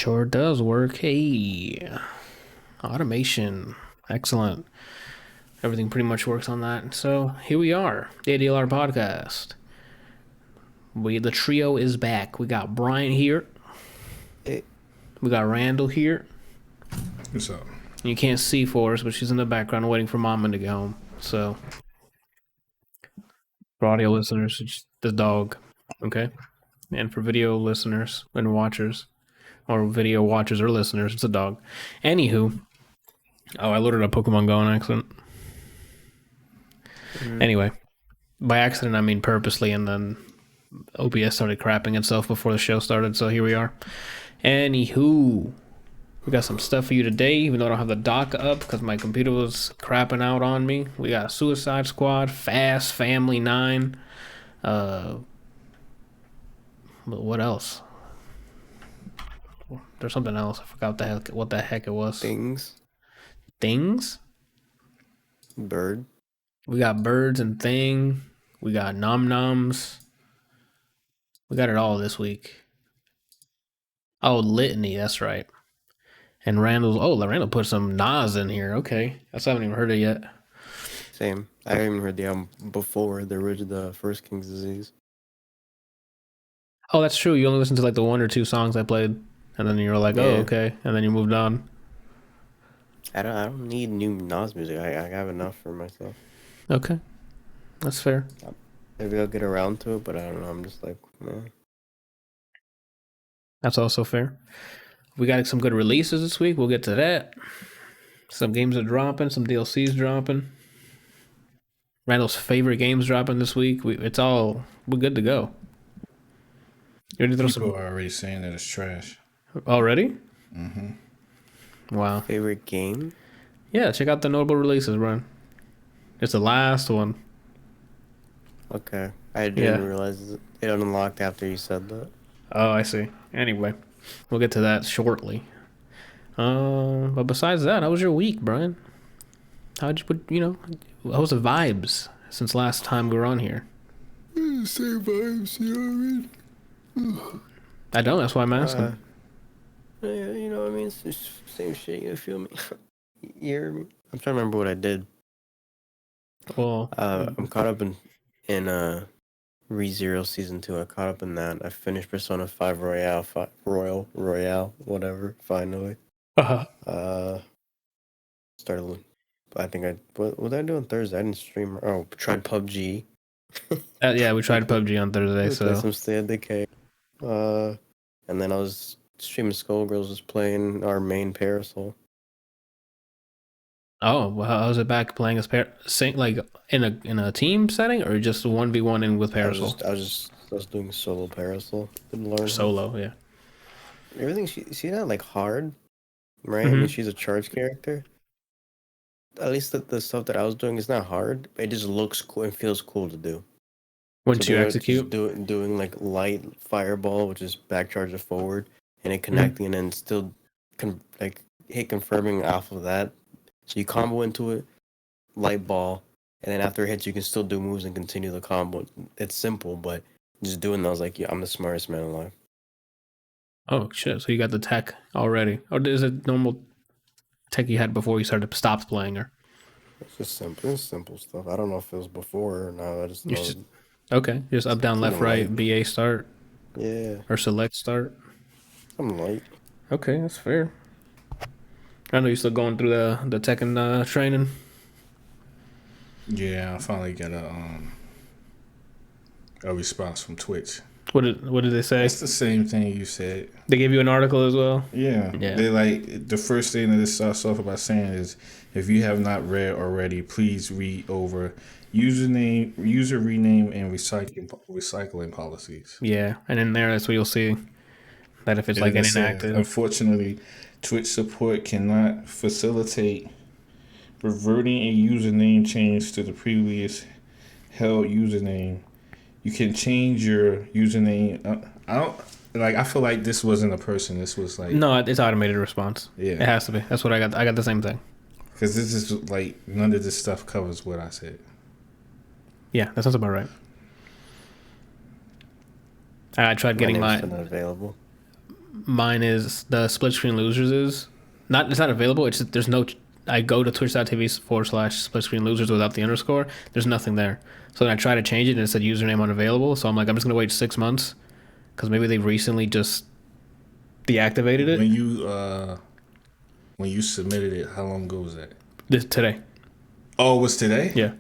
Sure does work. Hey, automation. Excellent. Everything pretty much works on that. So here we are, the ADLR Podcast. The trio is back. We got Brian here. Hey. We got Randall here. What's up? You can't see for us, but she's in the background waiting for Mama to get home. So, for audio listeners, it's the dog. Okay? And for video listeners and watchers, or video watchers or listeners, it's a dog. Anywho, I loaded up Pokemon Go on accident. Anyway, by accident I mean purposely, and then OBS started crapping itself before the show started, so here we are. Anywho, we got some stuff for you today, even though I don't have the dock up because my computer was crapping out on me. We got Suicide Squad, Fast Family 9. But what else? There's something else. I forgot what the heck it was. Things? Bird. We got birds and thing. We got nom-noms. We got it all this week. Oh, Litany, that's right. And Randall put some Nas in here. Okay. I haven't even heard it yet. Same. I haven't even heard the album before the first King's Disease. Oh, that's true. You only listened to like the one or two songs I played, and then you were like, "Oh, okay," and then you moved on. I don't need new Nas music. I have enough for myself. Okay, that's fair. Maybe I'll get around to it, but I don't know. I'm just like, man. That's also fair. We got some good releases this week. We'll get to that. Some games are dropping. Some DLCs dropping. Randall's favorite games dropping this week. We're good to go. People are already saying that it's trash. Already? Mm-hmm. Wow. Favorite game? Yeah, check out the notable releases, Brian. It's the last one. Okay. I didn't realize it unlocked after you said that. Oh, I see. Anyway, we'll get to that shortly. But besides that, how was your week, Brian? How was the vibes since last time we were on here? Same vibes, you know what I mean? I don't, that's why I'm asking. Yeah, you know what I mean? It's just same shit, you feel me? You hear me? I'm trying to remember what I did. Well, I'm caught up in ReZero Season 2. I caught up in that. I finished Persona 5 Royale, whatever, finally. Started, I think what was I doing Thursday? I didn't stream. Oh, tried PUBG. yeah, we tried PUBG on Thursday, so. Some State of Decay. And then I was streaming Skullgirls was playing our main Parasol. Oh, well, how's it back playing as like in a team setting or just 1v1 in with Parasol? I was doing solo Parasol. Didn't learn solo, yeah. Everything she not like hard, right? Mm-hmm. I mean, she's a charge character. At least the stuff that I was doing is not hard. It just looks cool and feels cool to do. Once you execute, doing like light fireball, which is back charge to forward, and it connecting, and then still hit confirming off of that. So you combo into it, light ball, and then after it hits, you can still do moves and continue the combo. It's simple, but just doing that, I was like, yeah, I'm the smartest man alive. Oh shit! So you got the tech already, or is it normal tech you had before you stopped playing her? It's just simple. It's simple stuff. I don't know if it was before or not. I just know. Okay, just up, down, left, right, BA start. Yeah. Or select start. I'm light. Okay, that's fair. I know you're still going through the Tekken training. Yeah, I finally got a response from Twitch. What did they say? It's the same thing you said. They gave you an article as well? Yeah. They like the first thing that it starts off by saying is, if you have not read already, please read over user rename and recycling policies. Yeah, and in there that's where you'll see that if it's like getting inactive. Unfortunately, Twitch support cannot facilitate reverting a username change to the previous held username. You can change your username. I feel like this wasn't a person. This was like... No, it's automated response. Yeah. It has to be. That's what I got. I got the same thing. Because this is like, none of this stuff covers what I said. Yeah, that sounds about right. I tried getting my name's still not available. mine is the split screen losers is not. It's not available. It's there's no. I go to twitch.tv/split screen losers without the underscore. There's nothing there. So then I try to change it and it said username unavailable. So I'm like, I'm just gonna wait 6 months because maybe they recently just deactivated it. When you submitted it, how long ago was that? Today. Oh, it was today? Yeah.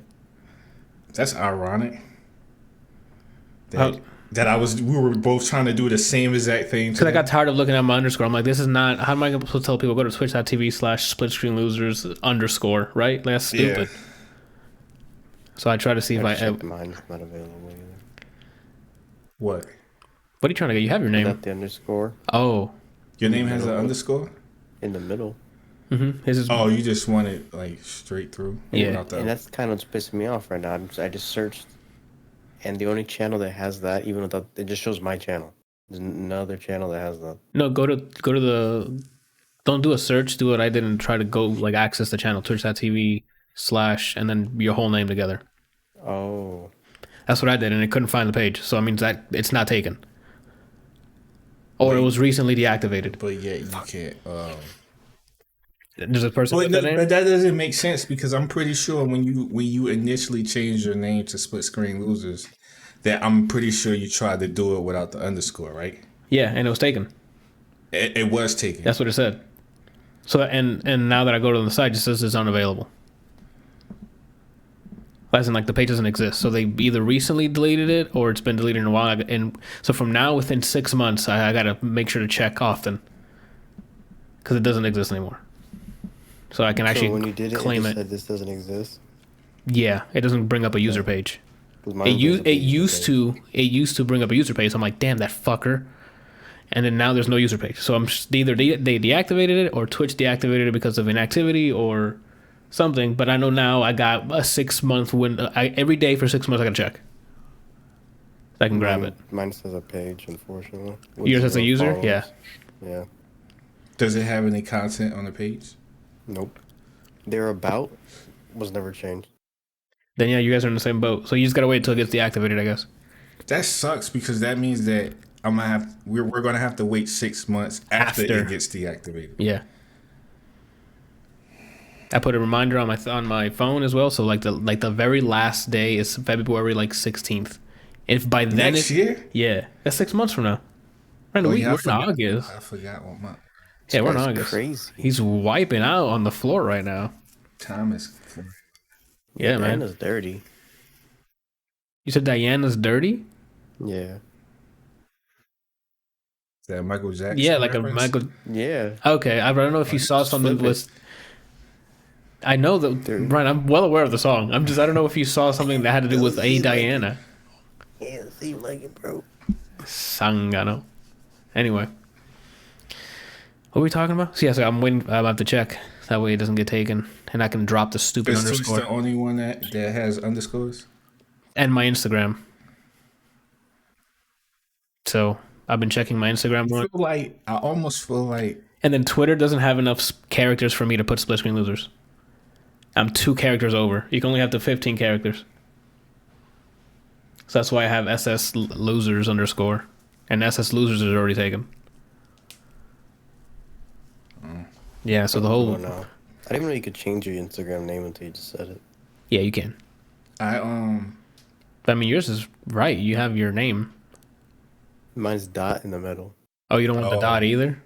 That's ironic. We were both trying to do the same exact thing. Because I got tired of looking at my underscore. I'm like, this is not. How am I going to tell people go to twitch.tv/split screen losers underscore? Right? Like, that's stupid. Yeah. So I try to see if mine's not available either. What? What are you trying to get? You have your name. Not the underscore. Oh. Your name has an underscore? In the middle. Mm-hmm. Oh, you just want it like straight through? Yeah. And that's kind of what's pissing me off right now. I just searched, and the only channel that has that, even without, it just shows my channel. There's another channel that has that. No, go to the. Don't do a search. Do what I did and try to go like access the channel twitch.tv/ and then your whole name together. Oh. That's what I did, and it couldn't find the page. So it means that it's not taken. Or it was recently deactivated. But yeah, you can't. There's a person with that name? But that doesn't make sense because I'm pretty sure when you initially changed your name to Split Screen Losers, that I'm pretty sure you tried to do it without the underscore, right? Yeah, and it was taken. It was taken. That's what it said. So and now that I go to the site, it just says it's unavailable. As in, like, the page doesn't exist. So they either recently deleted it or it's been deleted in a while. And so from now, within 6 months, I got to make sure to check often because it doesn't exist anymore. So I can actually when you did claim it. Said this doesn't exist. Yeah, it doesn't bring up a user page. It used to bring up a user page. So I'm like, damn, that fucker. And then now there's no user page. So I'm either they deactivated it or Twitch deactivated it because of inactivity or something. But I know now I got a 6 month window. Every day for 6 months I gotta check. So I can grab it. Mine says a page, unfortunately. Yours as a user? Followers. Yeah. Yeah. Does it have any content on the page? Nope. Their about was never changed. Then yeah, you guys are in the same boat. So you just gotta wait till it gets deactivated, I guess. That sucks because that means that we're gonna have to wait 6 months after it gets deactivated. Yeah. I put a reminder on my phone as well. So like the very last day is February 16th. If by then next year, yeah, that's 6 months from now. We're in August. I forgot what month. Yeah, we're in August. Crazy. He's wiping out on the floor right now. Time is. Yeah, man. Diana's dirty. You said Diana's dirty? Yeah. Is that Michael Jackson? Yeah, like reference? a Michael. Yeah. Okay, I don't know if you saw something with. I know that, Brian. I'm well aware of the song. I don't know if you saw something that had to do with a Diana. Yeah, it seemed like it, bro. Sangano. Anyway, what were we talking about? So yeah, so I'm waiting. I have to check that way it doesn't get taken, and I can drop the stupid underscore. Is the only one that has underscores? And my Instagram. So I've been checking my Instagram more. I almost feel like. And then Twitter doesn't have enough characters for me to put split screen losers. I'm 2 characters over. You can only have to 15 characters. So that's why I have SS losers underscore. And SS losers is already taken. Yeah, so the whole... I don't know. I didn't know you could change your Instagram name until you just said it. Yeah, you can. I mean, yours is right. You have your name. Mine's dot in the middle. Oh, you don't want the dot either?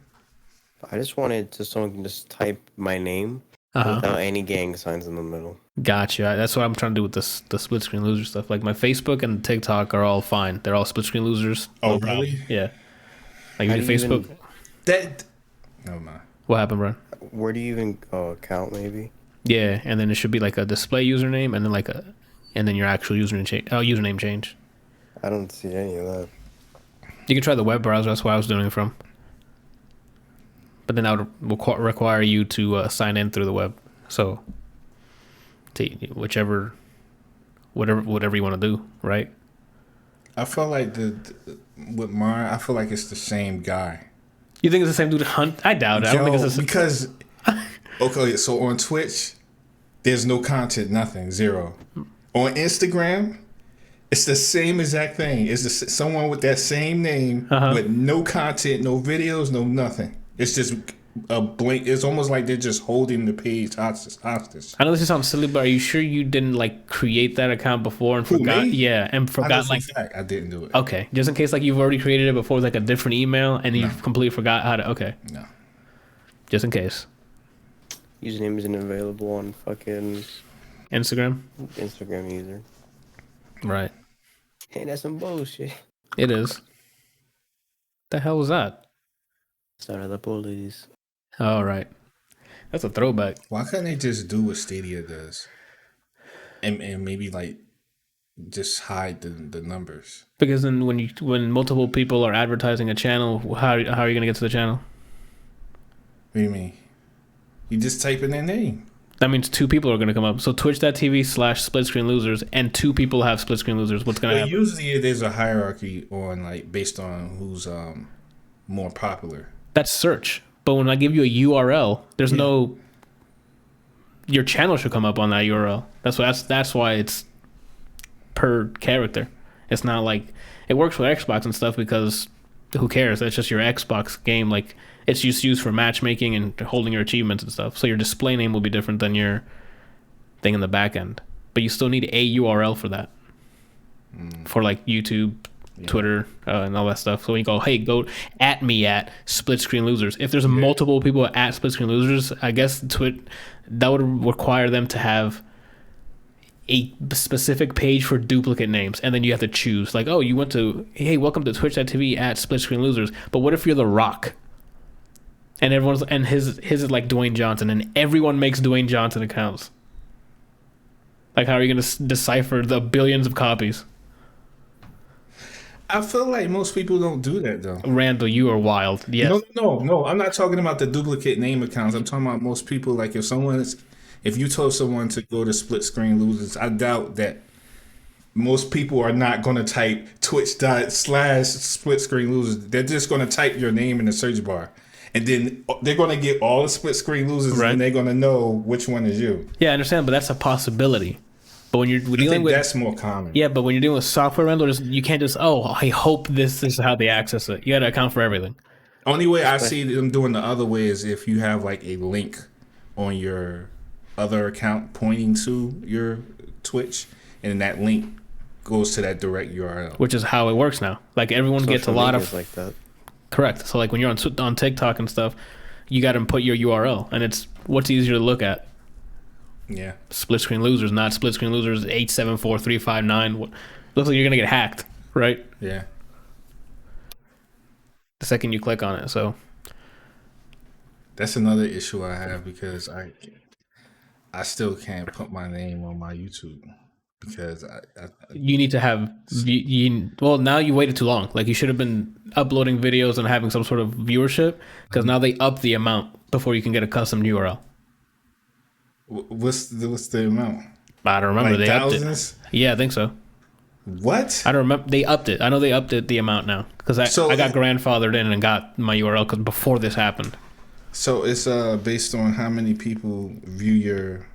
I just wanted to someone can just type my name without any gang signs in the middle. Gotcha. That's what I'm trying to do with the split screen loser stuff. Like my Facebook and TikTok are all fine. They're all split screen losers. Oh, really? Yeah. Like Facebook. Never mind. What happened, bro? Where do you even account maybe? Yeah, and then it should be like a display username, and then and then your actual username change. I don't see any of that. You can try the web browser. That's where I was doing it from. But then that would require you to sign in through the web. So, whatever you want to do, right? I feel like with mine, I feel like it's the same guy. You think it's the same dude? Hunt? I doubt it. I don't think it's the same. Because okay, so on Twitch, there's no content, nothing, zero. On Instagram, It's the same exact thing. It's someone with that same name, with no content, no videos, no nothing. It's just a blank. It's almost like they're just holding the page hostage. I know this sounds silly, but are you sure you didn't like create that account before and forgot? Me? Yeah, and forgot like. I didn't do it. Okay, just in case like you've already created it before with like a different email and you completely forgot how to. Okay. No. Just in case. Username isn't available on fucking Instagram user. Right. Hey, that's some bullshit. It is. The hell was that? Sorry, the police. Oh, right. That's a throwback. Why couldn't they just do what Stadia does, and maybe like just hide the numbers? Because then when multiple people are advertising a channel, how are you gonna get to the channel? What do you mean? You just type in their name. That means 2 people are going to come up. So twitch.tv/split screen losers and 2 people have split screen losers. What's going to happen? Usually there's a hierarchy on like based on who's more popular. That's search. But when I give you a URL, there's no. Your channel should come up on that URL. That's why it's per character. It's not like it works with Xbox and stuff because who cares? That's just your Xbox game. Like it's just used for matchmaking and holding your achievements and stuff. So your display name will be different than your thing in the back end. But you still need a URL for that. For like YouTube, Twitter, and all that stuff. So when you go, hey, go at me at Split Screen Losers. If there's multiple people at Split Screen Losers, I guess that would require them to have a specific page for duplicate names, and then you have to choose. Like, oh, you went to, hey, welcome to twitch.tv at Split Screen Losers. But what if you're The Rock? And his is like Dwayne Johnson, and everyone makes Dwayne Johnson accounts. Like, how are you going to decipher the billions of copies? I feel like most people don't do that though. Randall, you are wild. Yes. No. I'm not talking about the duplicate name accounts. I'm talking about most people. Like if you told someone to go to Split Screen Losers, I doubt that most people are not going to type twitch./Split Screen Losers. They're just going to type your name in the search bar. And then they're going to get all the Split Screen Losers, and they're going to know which one is you. Yeah, I understand, but that's a possibility. But when you're dealing with, that's more common. Yeah, but when you're dealing with software renderers, you can't just, I hope this is how they access it. You got to account for everything. Only way I see them doing the other way is if you have like a link on your other account pointing to your Twitch, and that link goes to that direct URL. Which is how it works now. Like everyone gets a lot of like that. Correct. So like when you're on TikTok and stuff, you got to put your URL, and it's what's easier to look at. Yeah. Split Screen Losers, not Split Screen Losers 874359. Looks like you're gonna get hacked, right? Yeah. The second you click on it, so that's another issue I have because I still can't put my name on my YouTube because you need to have well, now you waited too long. Like you should have been uploading videos and having some sort of viewership because now they up the amount before you can get a custom URL. What's the amount? I don't remember. Like they thousands? upped it. Yeah, I think so. What? I don't remember. They upped it. I know they upped it the amount now because I got grandfathered in and got my URL because before this happened. So it's based on how many people view your.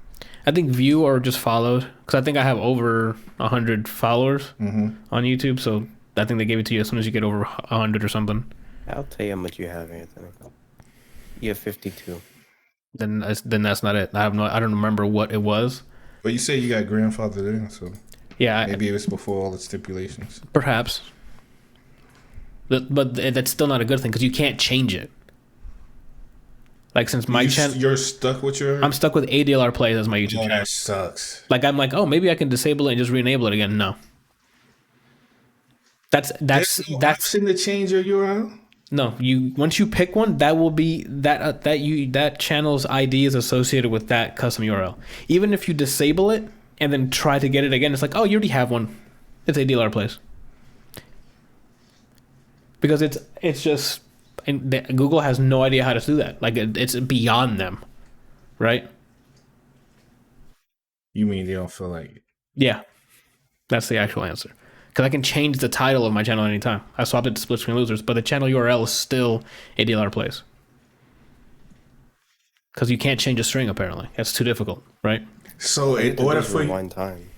I think view or just followed because I think I have over 100 followers on YouTube. So I think they gave it to you as soon as you get over 100 or something. I'll tell you how much you have, Anthony. You have 52. Then that's not it. I don't remember what it was. But you say you got grandfathered in, so yeah, maybe it was before all the stipulations. Perhaps. But that's still not a good thing because you can't change it. Like since my channel, you're stuck with your. I'm stuck with ADLR Plays as my YouTube channel. That sucks. Like I'm like, maybe I can disable it and just re-enable it again. No. That's option to change your URL. No, once you pick one, that will be that channel's ID is associated with that custom URL. Even if you disable it and then try to get it again, it's like, you already have one. It's ADLR Plays. Because it's just Google has no idea how to do that. Like it's beyond them, right? You mean they don't feel like it? Yeah, that's the actual answer. Because I can change the title of my channel anytime. I swapped it to Split Screen Losers, but the channel URL is still ADLR Plays. Because you can't change a string, apparently. That's too difficult, right? So in order for one time.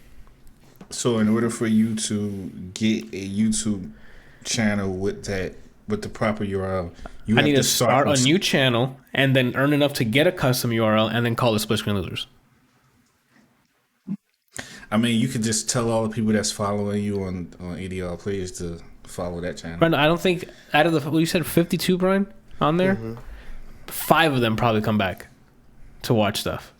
So in order for you to get a YouTube channel with the proper URL, you I have need to start a with- new channel and then earn enough to get a custom URL and then call it Split Screen Losers. I mean, you could just tell all the people that's following you on ADLR Players to follow that channel. Brian, I don't think out of the you said 52, Brian, on there, 5 of them probably come back to watch stuff.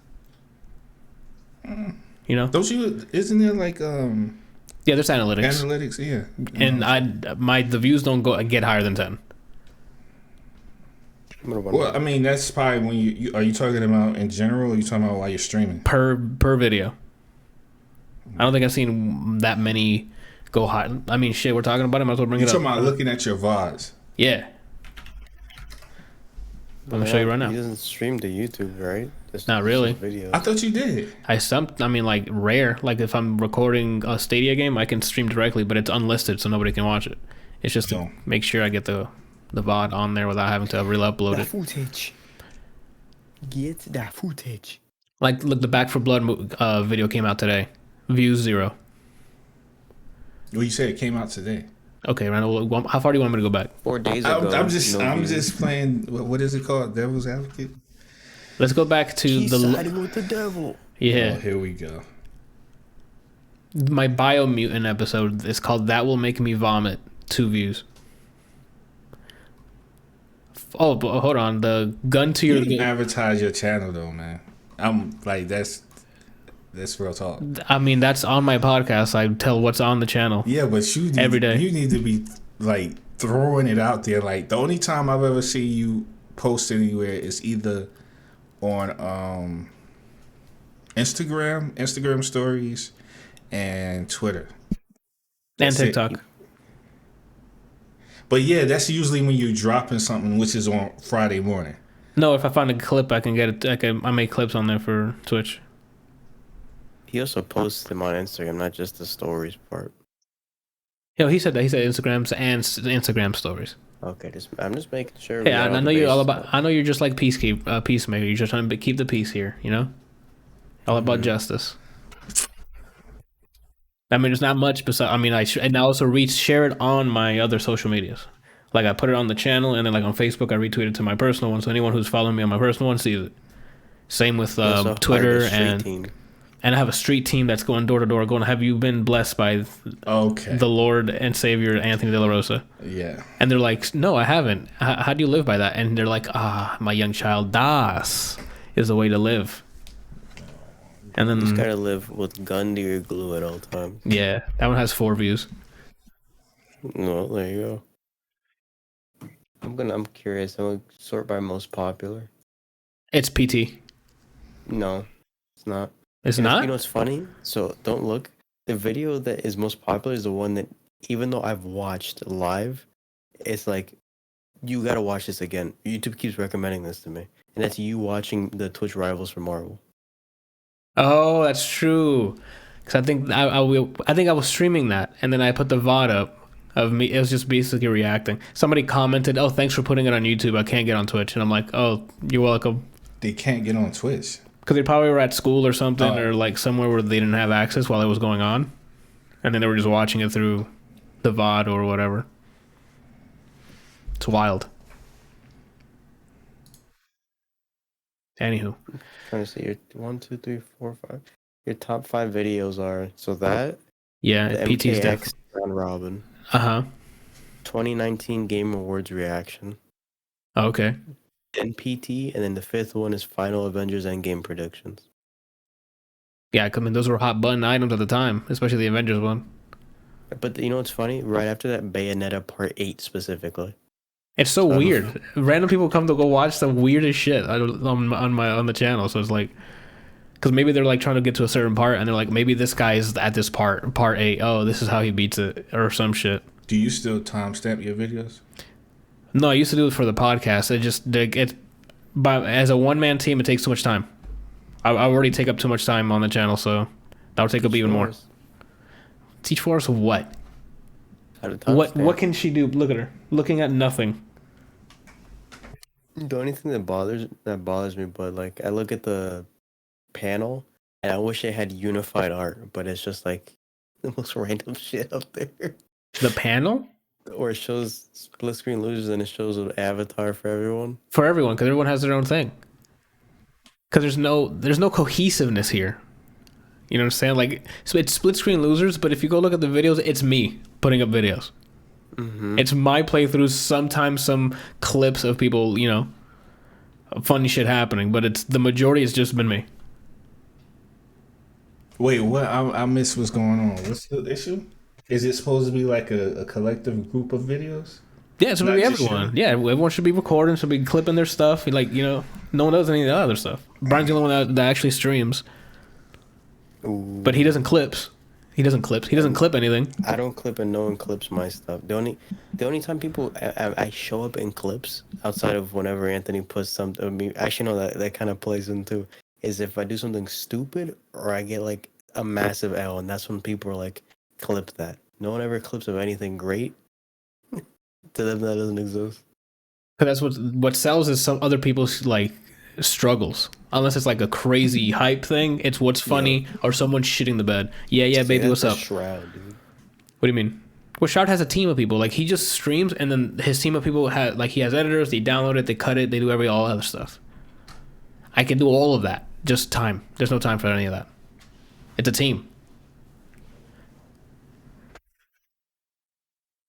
You know? Isn't there like Yeah, there's analytics. analytics? Yeah. And the views don't get higher than 10. Well, I mean, that's probably when you are you talking about in general, or are you talking about while you're streaming? Per video. I don't think I've seen that many go high. I mean, shit, we're talking about it. Might as well bring You're it up. talking about looking at your VODs. Yeah. I'm gonna show you right now. He doesn't stream to YouTube, right? Not really. Videos. I thought you did. I mean, like rare. Like if I'm recording a Stadia game, I can stream directly, but it's unlisted, so nobody can watch it. It's just to make sure I get the VOD on there without having to re-upload it. Footage. Get that footage. Like, look, the Back for Blood video came out today. Views 0. Well, you said it came out today. Okay, Randall, how far do you want me to go back? 4 days ago. I'm just playing. What is it called? Devil's Advocate. Let's go back to He's siding with the devil. Yeah. Oh, here we go. My Biomutant episode is called That Will Make Me Vomit. 2 views. Oh, but hold on. The gun to You your... didn't advertise your channel though, man. I'm like that's real talk. I mean, that's on my podcast. I tell what's on the channel. Yeah, but you need, Every day. You need to be like throwing it out there. Like the only time I've ever seen you post anywhere is either on Instagram stories, and Twitter. And That's it. TikTok. But yeah, that's usually when you're dropping something, which is on Friday morning. No, if I find a clip, I can get it. I make clips on there for Twitch. He also posts them on Instagram, not just the stories part. Yo, he said that. He said Instagrams and Instagram stories. Okay, I'm just making sure. Yeah, I know you're all about. I know you're just like peacemaker. You're just trying to keep the peace here. You know, all about justice. I mean, there's not much besides. I mean, and I also share it on my other social medias. Like I put it on the channel, and then like on Facebook, I retweet it to my personal one. So anyone who's following me on my personal one sees it. Same with Twitter and I have a street team that's going door to door. Going, have you been blessed by the Lord and Savior Anthony De La Rosa? Yeah. And they're like, no, I haven't. How do you live by that? And they're like, my young child, das is the way to live. And then you just gotta live with gun to your glue at all times. Yeah, that one has 4 views. No, there you go. I'm curious. I'm gonna sort by most popular. It's PT. No, it's not. It's not? You know what's funny? So don't look. The video that is most popular is the one that, even though I've watched live, it's like, you gotta watch this again. YouTube keeps recommending this to me, and that's you watching the Twitch rivals for Marvel. Oh, that's true. Because I think I was streaming that, and then I put the VOD up of me. It was just basically reacting. Somebody commented, "Oh, thanks for putting it on YouTube. I can't get on Twitch," and I'm like, "Oh, you're welcome." They can't get on Twitch because they probably were at school or something, or like somewhere where they didn't have access while it was going on, and then they were just watching it through the VOD or whatever. It's wild. Anywho, trying to see your 1, 2, 3, 4, 5. Your top 5 videos are the PT's MKX round robin. 2019 Game Awards reaction. Oh, okay. And PT, and then the 5th one is Final Avengers Endgame predictions. Yeah, I mean those were hot button items at the time, especially the Avengers one. But you know what's funny? Right after that, Bayonetta Part 8 specifically. It's so weird. Random people come to go watch the weirdest shit on the channel. So it's like, because maybe they're like trying to get to a certain part, and they're like, maybe this guy is at this part 8. Oh, this is how he beats it, or some shit. Do you still timestamp your videos? No, I used to do it for the podcast. As a one-man team, it takes too much time. I already take up too much time on the channel, so that would take up even more. Teach Forrest what? What can she do? Look at her looking at nothing. The only thing that bothers me, but like I look at the panel and I wish it had unified art, but it's just like the most random shit up there. The panel Or it shows split screen losers and it shows an avatar for everyone. for everyone because everyone has their own thing. Because there's no cohesiveness here. You know what I'm saying? Like, so it's split screen losers, but if you go look at the videos, it's me putting up videos. Mm-hmm. It's my playthroughs. Sometimes some clips of people, funny shit happening, but it's the majority has just been me. Wait, what? I missed what's going on. What's the issue? Is it supposed to be like a collective group of videos? Yeah, it's supposed to be Not just everyone. you. Yeah, everyone should be recording, should be clipping their stuff. Like, no one does any of the other stuff. Brian's the only one that actually streams. Ooh. But he doesn't clips. He doesn't clip anything. I don't clip and no one clips my stuff. The only time people I show up in clips outside of whenever Anthony puts something. I mean, actually, no, that kind of plays into is if I do something stupid or I get like a massive L, and that's when people are like, clip that. No one ever clips of anything great. To them, that doesn't exist. Because that's what sells is some other people's like struggles. Unless it's like a crazy hype thing, it's what's funny or someone shitting the bed. Yeah, baby, what's up? Shroud, dude. What do you mean? Well, Shroud has a team of people. Like, he just streams, and then his team of people he has editors. They download it, they cut it, they do all other stuff. I can do all of that. Just time. There's no time for any of that. It's a team.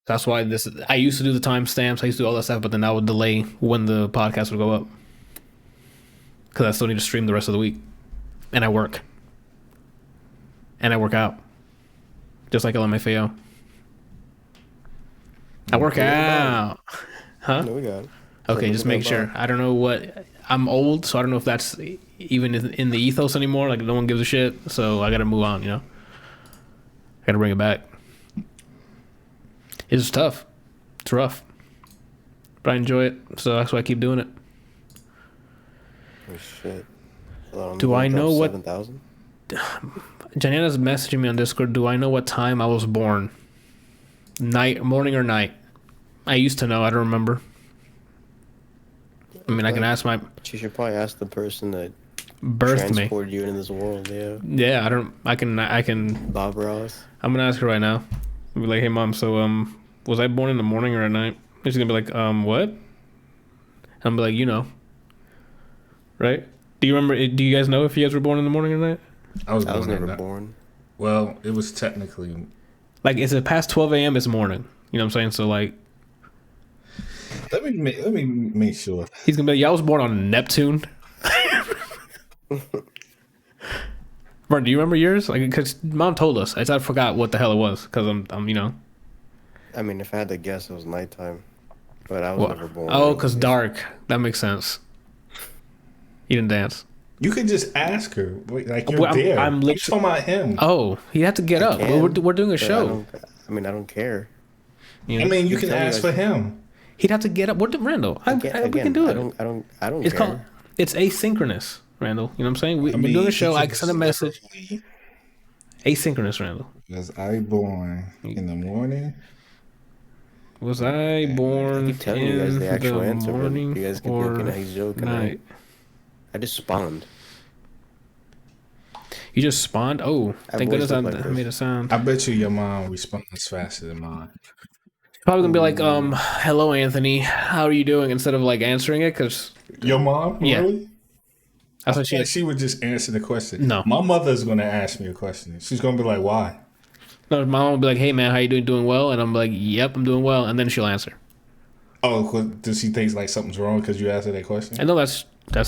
That's why I used to do the timestamps. I used to do all that stuff, but then I would delay when the podcast would go up. Because I still need to stream the rest of the week. And I work. And I work out. Just like LMFAO. I work out. Huh? No, we got it. Okay, So just look make at sure. that I don't know what... I'm old, so I don't know if that's even in the ethos anymore. Like, no one gives a shit. So I gotta move on, I gotta bring it back. It's tough. It's rough. But I enjoy it, so that's why I keep doing it. Oh, shit. Do I know what... 7,000? Janana's messaging me on Discord. Do I know what time I was born? Morning or night? I used to know. I don't remember. I mean, I can ask my... You should probably ask the person that birthed me. transported you into this world, yeah. Yeah, I can... Bob Ross. I'm gonna ask her right now. I'll be like, hey, Mom, so, was I born in the morning or at night? She's gonna be like, what? And I'm be like, Right? Do you remember... Do you guys know if you guys were born in the morning or night? I was never born. Well, it was technically... Like, is it past 12 a.m.? It's morning. You know what I'm saying? So, like... Let me make sure. He's gonna be like, yeah, I was born on Neptune. Bro, do you remember yours? Like, because Mom told us. I forgot what the hell it was. Because I'm. I mean, if I had to guess, it was nighttime. But I was never born. Oh, because dark. That makes sense. You didn't dance. You could just ask her. Like, you're Well, there. I'm I'm talking about him. Oh, he had to get up. can, We're doing a But show. I don't care. You know? I mean, you I'm can telling you, ask for him. He'd have to get up. We can do it. I don't It's care. called. It's asynchronous, Randall. You know what I'm saying? We're I mean, doing a you show. I can can send a message. Asynchronous, Randall. Was I born in the morning? Was I born I keep telling you guys the actual answer, but morning you guys keep or thinking he's joking. night? I just spawned. You just spawned? Oh, I thank goodness voiced I it like this. made a sound. I bet you your mom responds faster than mine. Probably gonna be like, hello, Anthony. How are you doing? Instead of like answering it, because Your mom? Yeah. Really? that's I what feel like she would just answer the question. No. My mother's going to ask me a question. She's going to be like, why? No, my mom will be like, hey man, how you doing? Doing well? And I'm like, yep, I'm doing well. And then she'll answer. Oh, does she think like something's wrong because you asked her that question? I know that's what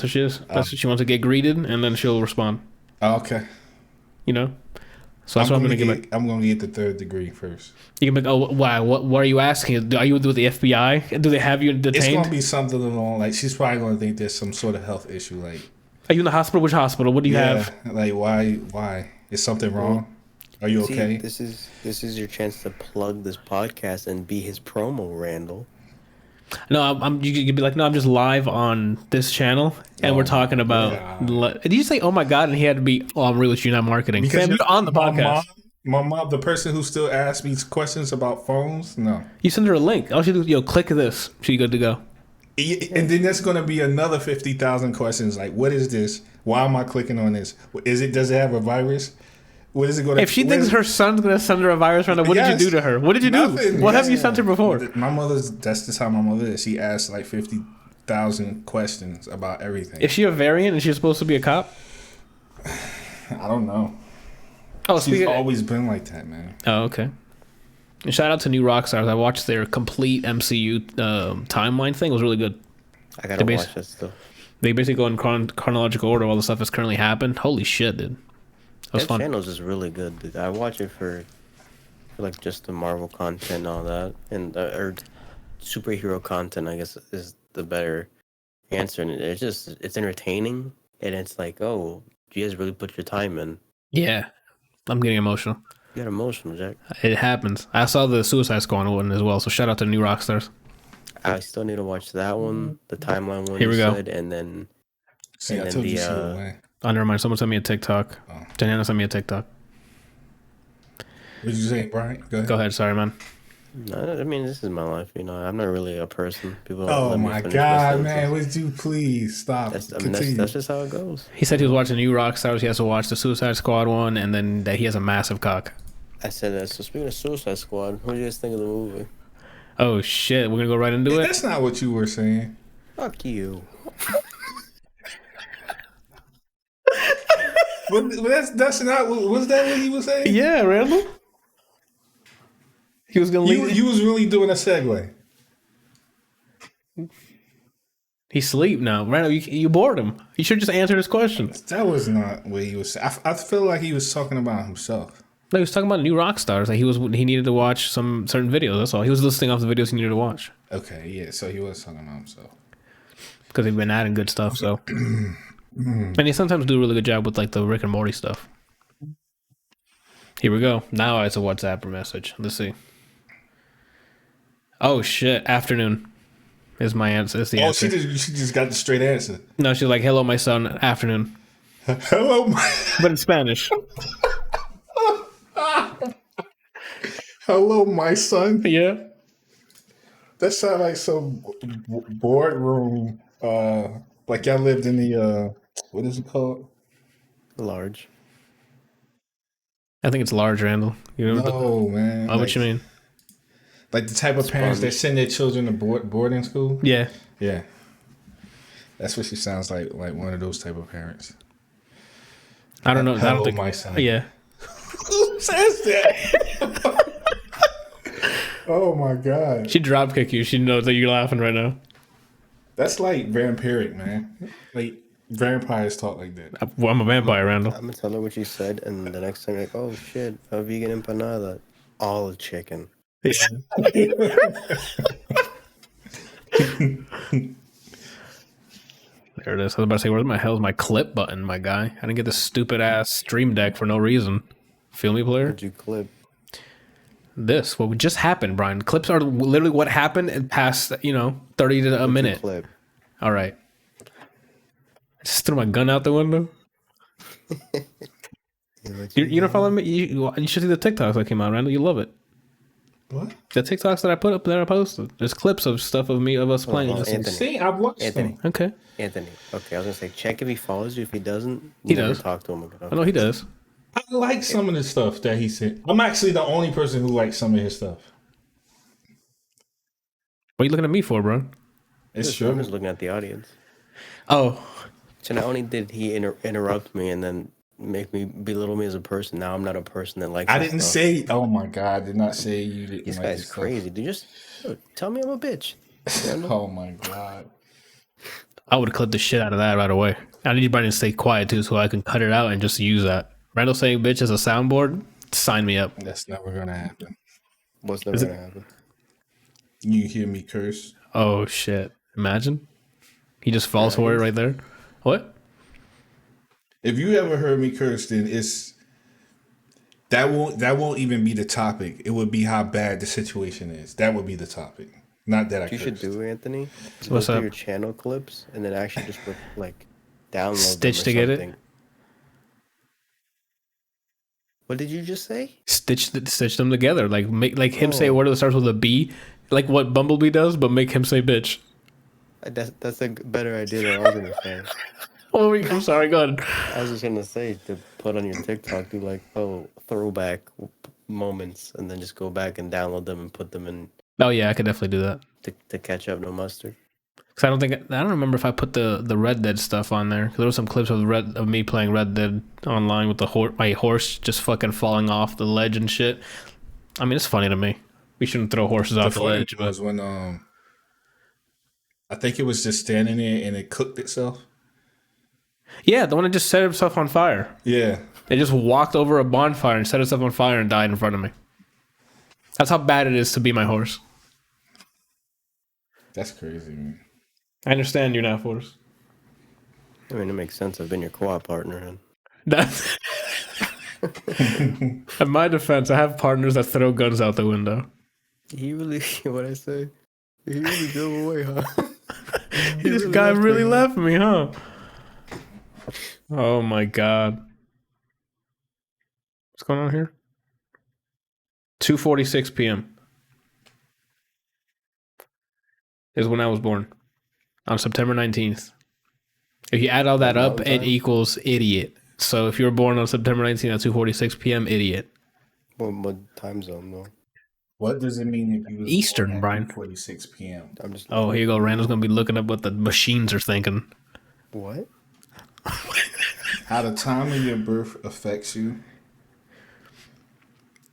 she is. That's what she wants to get greeted, and then she'll respond. Oh, okay. So that's what I'm gonna give it. I'm going to get the 3rd degree first. You can be like, oh, why? What are you asking? Are you with the FBI? Do they have you It's going to detained? be something along, like, she's probably going to think there's some sort of health issue. Like, Are you in the hospital? Which hospital? What do you have? Like, why? Is something wrong? Are you See, okay? this is your chance to plug this podcast and be his promo, Randall. No, you could be like, no, I'm just live on this channel, and we're talking about. Did you say, oh my god? And he had to be, oh, I'm real with you, not marketing. Because Fam, you're on the podcast. My mom, the person who still asks me questions about phones, no. You send her a link. All she do, click this. She's good to go. And then there's going to be another 50,000 questions like, what is this? Why am I clicking on this? Does it have a virus? Where does it go? If she thinks her son's gonna send her a virus, Randall, what did you do to her? What did you do? What have you sent her before? My mother's. That's just how my mother is. She asks like 50,000 questions about everything. Is she a variant and she's supposed to be a cop? I don't know. Oh, she's always been like that, man. Oh, okay. And shout out to New Rockstars. I watched their complete MCU timeline thing. It was really good. I gotta watch that still. They basically go in chronological order while the stuff has currently happened. Holy shit, dude. That was fun. Channel's just really good, dude. I watch it for like just the Marvel content and all that, and or superhero content. I guess is the better answer. And it's entertaining, and it's like, oh, you guys really put your time in. Yeah, I'm getting emotional. You got emotional, Jack. It happens. I saw the Suicide Squad one as well, so shout out to New Rockstars. I still need to watch that one, the timeline one. Here we go. And then, See, I told you she would win. Oh, never mind. Someone sent me a TikTok. Oh. Janiana sent me a TikTok. What did you say, Brian? Go ahead. Sorry, man. No, I mean, this is my life. You know, I'm not really a person. People. Oh my God, man! Would you please stop? That's just how it goes. He said he was watching New Rockstars. He has to watch the Suicide Squad one, and then that he has a massive cock. I said that. So speaking of Suicide Squad, what do you guys think of the movie? Oh shit, we're gonna go right into it. That's not what you were saying. Fuck you. But that's not. Was that what he was saying? Yeah, Randall. He was gonna leave. You was really doing a segue. He's asleep now. Randall, you bored him. You should just answer his question. That was not what he was saying. I feel like he was talking about himself. No, he was talking about New Rockstars. Like he needed to watch some certain videos. That's all. He was listing off the videos he needed to watch. Okay, yeah. So he was talking about himself because they've been adding good stuff. So, and they sometimes do a really good job with like the Rick and Morty stuff. Here we go. Now it's a WhatsApp message. Let's see. Oh shit! Afternoon is my answer. Is the answer. She just got the straight answer. No, she's like, "Hello, my son." Afternoon. Hello, my. But in Spanish. Hello, my son. Yeah. That sounds like some boardroom. Like y'all lived in the what is it called? Large. I think it's large, Randall. You know man. Oh, what you mean? Like the type of parents that send their children to boarding school? Yeah. Yeah. That's what she sounds like one of those type of parents. I don't know. Hello, I don't think, my son. Yeah. Who says that? Oh my God. She drop kick you. She knows that you're laughing right now. That's like vampiric, man. Like vampires talk like that. Well, I'm a vampire, Randall. I'm gonna tell her what you said, and the next time you're like, oh shit, a vegan empanada. All chicken. Yeah. There it is. I was about to say, where the hell is my clip button, my guy? I didn't get this stupid ass stream deck for no reason. Feel me, player? What'd you clip? This, what just happened, Brian. Clips are literally what happened in past, 30 to a minute. Clip? All right. I just threw my gun out the window. You don't follow me? You should see the TikToks that came out, Randall. You love it. What? The TikToks that I put up there, I posted. There's clips of stuff of us playing. Anthony. See, I've watched Anthony. them. Okay. Anthony. Okay, I was gonna say, check if he follows you. If he doesn't, he never does. Talk to him again. Okay. I know he does. I like some of the stuff that he said. I'm actually the only person who likes some of his stuff. What are you looking at me for, bro? It's true. I'm just looking at the audience. Oh. So not only did he interrupt me and then make me belittle me as a person, now I'm not a person that likes. I didn't say. Oh my God! I did not say you didn't. This like guy's crazy. Dude, just tell me I'm a bitch. Oh my God! I would have clipped the shit out of that right away. I need everybody to stay quiet too, so I can cut it out and just use that. Randall saying "bitch" as a soundboard. Sign me up. That's never gonna happen. What's never gonna happen? You hear me curse? Oh shit! Imagine he just falls for it right there. What? If you ever heard me curse, then that won't even be the topic. It would be how bad the situation is. That would be the topic. Not that I cursed. You should do, Anthony. What's go up? Your channel clips and then actually just download Stitch them to or get it. something. What did you just say? Stitch them together. Make him say a word that starts with a B, like what Bumblebee does, but make him say "bitch." That's a better idea than I was gonna say. Oh, I'm sorry. Go ahead. I was just gonna say to put on your TikTok, do like throwback moments, and then just go back and download them and put them in Oh yeah, I could definitely do that. to catch up. No mustard. Cause I don't remember if I put the Red Dead stuff on there. Cause there were some clips of me playing Red Dead online with my horse just fucking falling off the ledge and shit. I mean, it's funny to me. We shouldn't throw horses off the ledge. Was when I think it was just standing there and it cooked itself. Yeah, the one that just set itself on fire. Yeah. It just walked over a bonfire and set itself on fire and died in front of me. That's how bad it is to be my horse. That's crazy, man. I understand you're not horse. I mean, it makes sense. I've been your co-op partner, and That's in my defense, I have partners that throw guns out the window. he really, what I say, he really drove away, huh? This guy really left me, huh? Oh my god. What's going on here? 2:46 p.m. is when I was born. On September 19th. If you add all that up, it equals idiot. So if you were born on September 19th at 2:46 p.m., idiot. What time zone, though? What does it mean if you was Eastern, Brian. 46 p.m.? I'm just. Oh, here you go. Randall's going to be looking up what the machines are thinking. What? How the time of your birth affects you?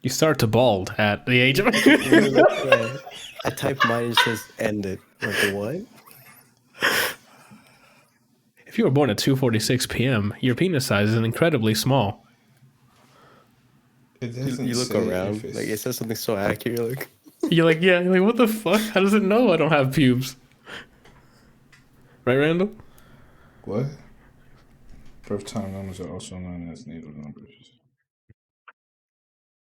You start to bald at the age of... I typed mine and it says end it. Like, what? If you were born at 2:46 p.m., your penis size is incredibly small. It You look around, like it says something so accurate. You're like, yeah, you're like, what the fuck? How does it know I don't have pubes? Right, Randall? What? Birth time numbers are also known as natal numbers.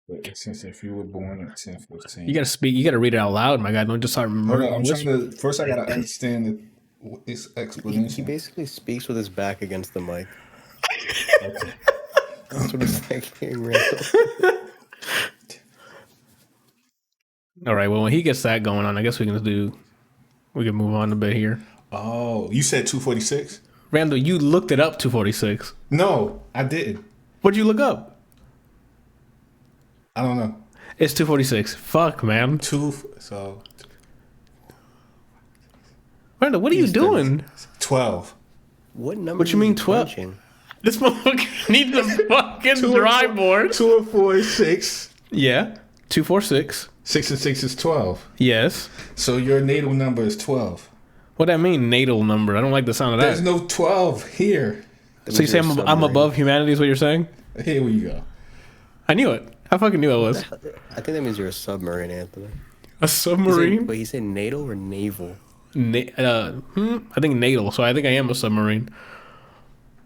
But since if you were born at 10:15, You gotta speak. You gotta read it out loud, my guy. Don't just start. Hold on, I'm trying to. First, I gotta understand its He explanation. basically speaks with his back against the mic. Okay. That's what it's thinking, Randall. All right. Well, when he gets that going on, I guess we can move on a bit here. Oh, you said 2:46? Randall, you looked it up 2:46. No, I didn't. What'd you look up? I don't know. It's 2:46. Fuck, man. Randall, what are you doing? 12. What number? What you mean 12? Punching? This motherfucker needs a fucking dry board. 2 and 4 is 6. Yeah. 246. 6 and 6 is 12. Yes. So your natal number is 12. What that mean, natal number? I don't like the sound of that. There's no 12 here. So you say I'm above humanity is what you're saying? Here we go. I knew it. I fucking knew I was. I think that means you're a submarine, Anthony. A submarine? Wait, he said natal or naval? I think natal, so I think I am a submarine.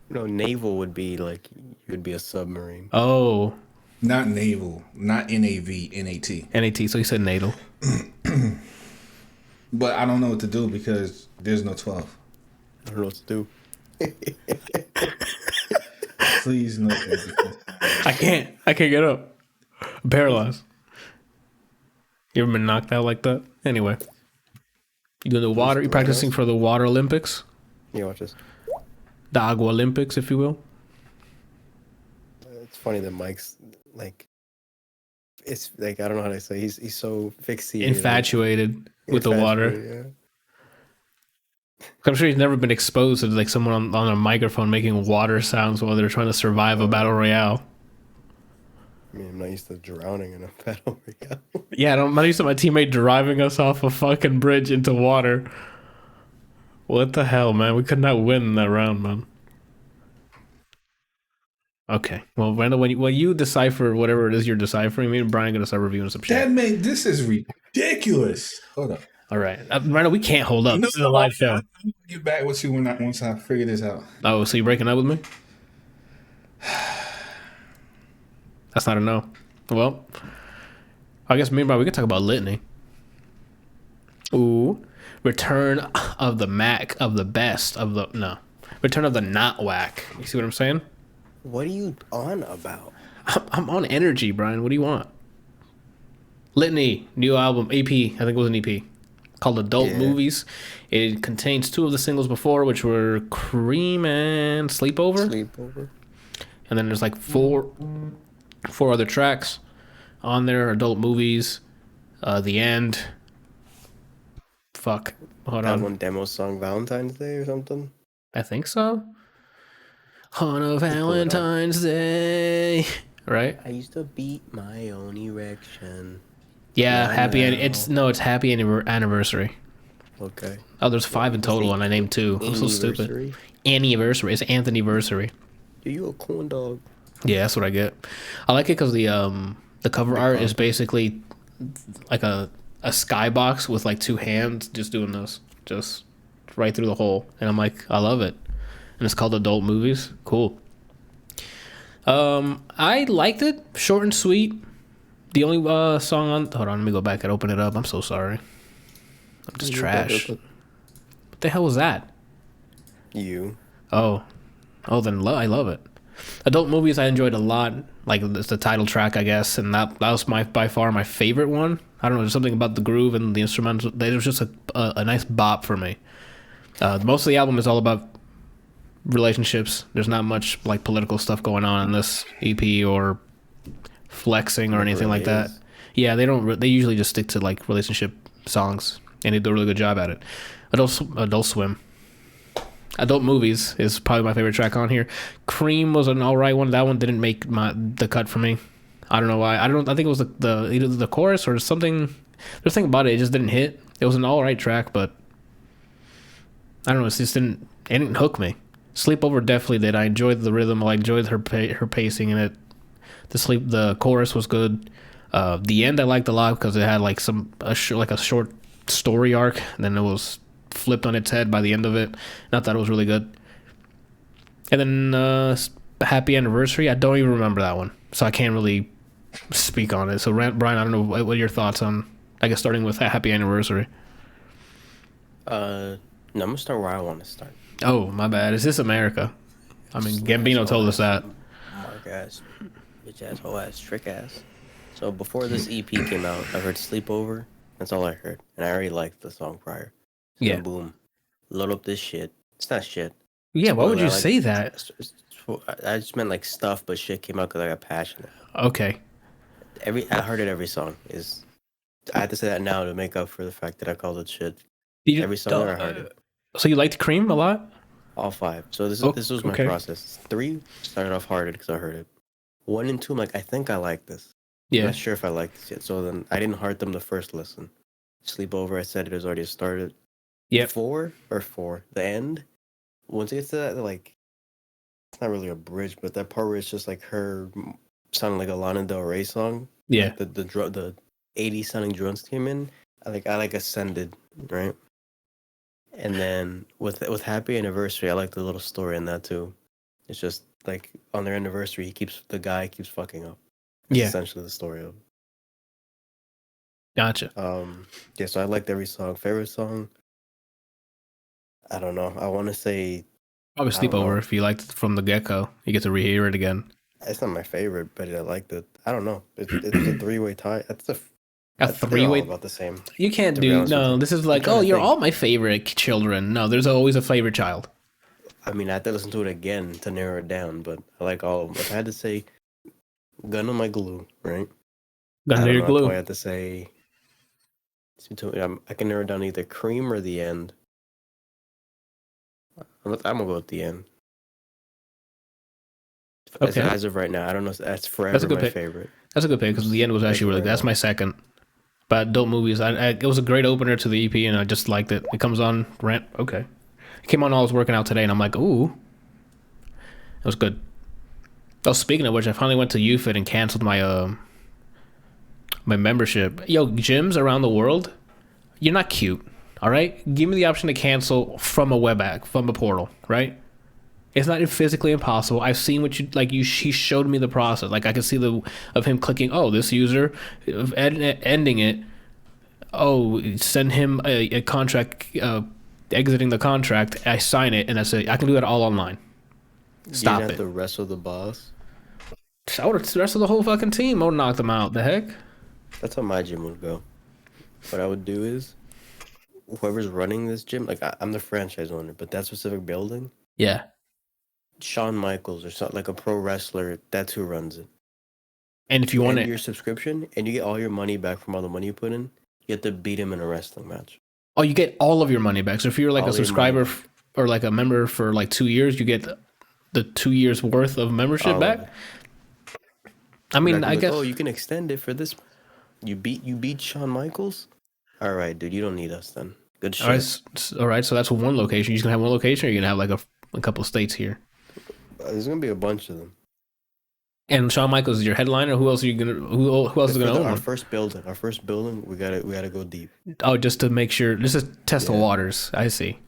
No, naval would be like you would be a submarine. Oh. Not naval. Not N-A-V, N-A-T. N-A-T, so you said natal. But I don't know what to do because there's no 12. I don't know what to do. Please no everything. I can't get up. I'm paralyzed. You ever been knocked out like that? Anyway. You doing the water? You practicing for the Water Olympics? Yeah, watch this. The Agua Olympics, if you will. It's funny that Mike's like, it's like I don't know how to say. He's so fixated, Infatuated with the water. Yeah. I'm sure he's never been exposed to like someone on a microphone making water sounds while they're trying to survive a battle royale. I mean, I'm not used to drowning in a battle royale. Yeah, I'm not used to my teammate driving us off a fucking bridge into water. What the hell, man? We could not win that round, man. Okay. Well, Randall, when you decipher whatever it is you're deciphering, me and Brian are going to start reviewing some shit. This is ridiculous. Hold up. All right. Randall, we can't hold up. This is a live show. I'll get back with you once I figure this out. Oh, so you breaking up with me? That's not a no. Well, I guess me and Brian, we can talk about Litany. Ooh. Return of the Mac, of the best, of the... No. Return of the not whack. You see what I'm saying? What are you on about? I'm on energy, Brian. What do you want? Litany, new album, EP. I think it was an EP. called Adult Yeah. Movies. It contains 2 of the singles before, which were Cream and Sleepover. And then there's like four other tracks on there. Adult Movies, The End. Fuck. Hold That on. one demo song, Valentine's Day or something. I think so. On a Valentine's Day. Right? I used to beat my own erection. Yeah, Not happy. now. It's Happy Anniversary. Okay. Oh, there's 5 in total, and I named 2. I'm so stupid. Anniversary? Anniversary. It's Anthonyversary. Are you a corn dog? Yeah, that's what I get. I like it because the cover art is basically like a skybox with like 2 hands just doing this, just right through the hole, and I'm like, I love it. And it's called Adult Movies. Cool. I liked it. Short and sweet. The only song on... Hold on, let me go back and open it up. I'm so sorry. I'm just trash. What the hell was that? You. Oh, then I love it. Adult Movies I enjoyed a lot. Like, it's the title track, I guess, and that was by far my favorite one. I don't know, there's something about the groove and the instrumental. It was just a nice bop for me. Most of the album is all about relationships. There's not much like political stuff going on in this EP or flexing or anything like that. Yeah, they don't. They usually just stick to like relationship songs, and they do a really good job at it. Adult Swim. Adult Movies is probably my favorite track on here. Cream was an alright one. That one didn't make the cut for me. I don't know why. I think it was either the chorus or something. There's something about it. It just didn't hit. It was an alright track, but I don't know. It just didn't hook me. Sleepover definitely did. I enjoyed the rhythm. I enjoyed her pacing in it. The chorus was good. The end I liked a lot because it had like a short story arc. And then it was flipped on its head by the end of it. And I thought it was really good. And then Happy Anniversary. I don't even remember that one, so I can't really speak on it. So Brian, I don't know what are your thoughts on, I guess, starting with Happy Anniversary. No, I'm gonna start where I want to start. Oh, my bad. Is this America? I mean, Gambino told us that. Mark ass, bitch ass, hoe ass, trick ass. So before this EP came out, I heard Sleepover. That's all I heard, and I already liked the song prior. So Yeah. then boom, load up this shit. It's not shit. Yeah, why would you I like- say that? I just meant like stuff, but shit came out because I got passionate. Okay. I heard it every song. I had to say that now to make up for the fact that I called it shit. You Every song I heard it. So you liked Cream a lot? All 5. So this was my okay. process. 3 started off harder because I heard it. 1 and 2, I'm like, I think I like this. I'm Yeah. not sure if I like this yet. So then I didn't heart them the first listen. Sleepover, I said it has already started. Yeah. 4, the end. Once it gets to that, like, it's not really a bridge, but that part where it's just like her sounding like a Lana Del Rey song. Yeah. Like the 80s sounding drums came in. I like ascended, right? And then with Happy Anniversary, I like the little story in that too. It's just like on their anniversary, the guy keeps fucking up. That's Yeah. essentially the story of it. Gotcha. Yeah, so I liked every song. Favorite song? I don't know. I want to say Probably I don't Sleepover know. if you liked it from the get-go. You get to rehear it again. it's not my favorite, but I liked it. I don't know. It's a 3-way tie. A They're all three-way... about the same. You can't to be do... honest with No, you. this is like, trying oh, to you're think. all my favorite children. No, there's always a favorite child. I mean, I had to listen to it again to narrow it down, but I like all of them. If I had to say Gun on My Glue, right? Gun I to don't your know, glue. I had to say... I can narrow down either Cream or The End. I'm gonna go with The End. Okay. As of right now, I don't know. That's forever That's a good my pick. favorite. That's a good pick because the end was actually really good. That's my second. But Adult Movies, it was a great opener to the EP, and I just liked it. It comes on rant. Okay, it came on while I was working out today, and I'm like, ooh, it was good. Oh, speaking of which, I finally went to UFIT and canceled my my membership. Yo, gyms around the world, you're not cute. All right, give me the option to cancel from a web app, from a portal, right? It's not physically impossible. I've seen what he showed me the process. Like I could see of him clicking, oh, this user, ending it. Oh, send him a contract, exiting the contract. I sign it, and I say I can do that all online. Stop You it. have the rest of the boss. Shout out to the rest of the whole fucking team. I would knock them out. The heck? That's how my gym would go. What I would do is, whoever's running this gym, like I'm the franchise owner, but that specific building, Yeah. Shawn Michaels or something like a pro wrestler, that's who runs it. And if you want end your it, subscription and you get all your money back from all the money you put in, you have to beat him in a wrestling match. oh, you get all of your money back. So if you're like All a your subscriber money or like a member for like 2 years, you get the 2 years worth of membership All of back. it. I mean, Not I like, guess. oh, you can extend it for this. You beat Shawn Michaels. All right, dude, you don't need us then. Good shit. All right. So that's one location. You're just gonna have one location, or you're gonna have like a couple states here. There's gonna be a bunch of them. And Shawn Michaels is your headliner. Who else are you gonna? Who else is gonna own our one? first building, we gotta go deep. Oh, just to make sure. Just to test the waters. I see.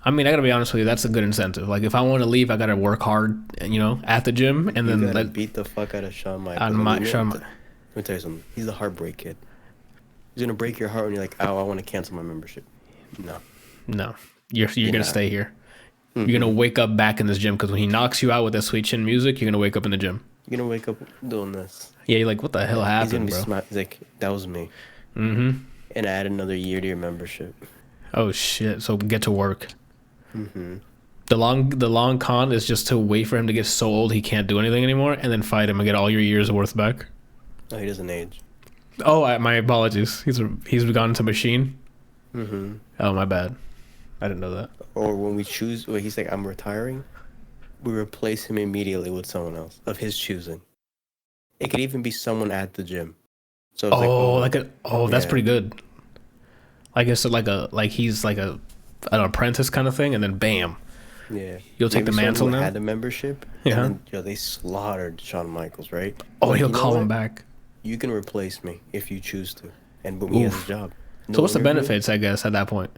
I mean, I gotta be honest with you. That's a good incentive. Like, if I want to leave, I gotta work hard, at the gym, and You then gotta beat the fuck out of Shawn Michaels. on my Shawn. Let me tell you something. He's the heartbreak kid. He's gonna break your heart when you're like, oh, I want to cancel my membership. No, you're gonna not. stay here. You're gonna wake up back in this gym because when he knocks you out with that sweet chin music, you're gonna wake up in the gym. You're gonna wake up doing this. Yeah, you're like, what the hell He's happened, gonna be bro? smart. He's like, that was me. Mm-hmm. And add another year to your membership. Oh shit! So get to work. Mm-hmm. The long con is just to wait for him to get so old he can't do anything anymore, and then fight him and get all your years worth back. Oh, he doesn't age. Oh, my apologies. He's gone into machine. Mm-hmm. Oh, my bad. I didn't know that. Or when we choose, when he's like, I'm retiring, we replace him immediately with someone else of his choosing. It could even be someone at the gym. So it's that's yeah. pretty good. I guess he's like an apprentice kind of thing, and then bam, Yeah. you'll take Maybe the mantle someone who now. had the membership. Yeah. And then, they slaughtered Shawn Michaels, right? Oh, Like, he'll you know call him what? back. You can replace me if you choose to. And boom, he has Oof. a job. So what's the interview. benefits, I guess, at that point?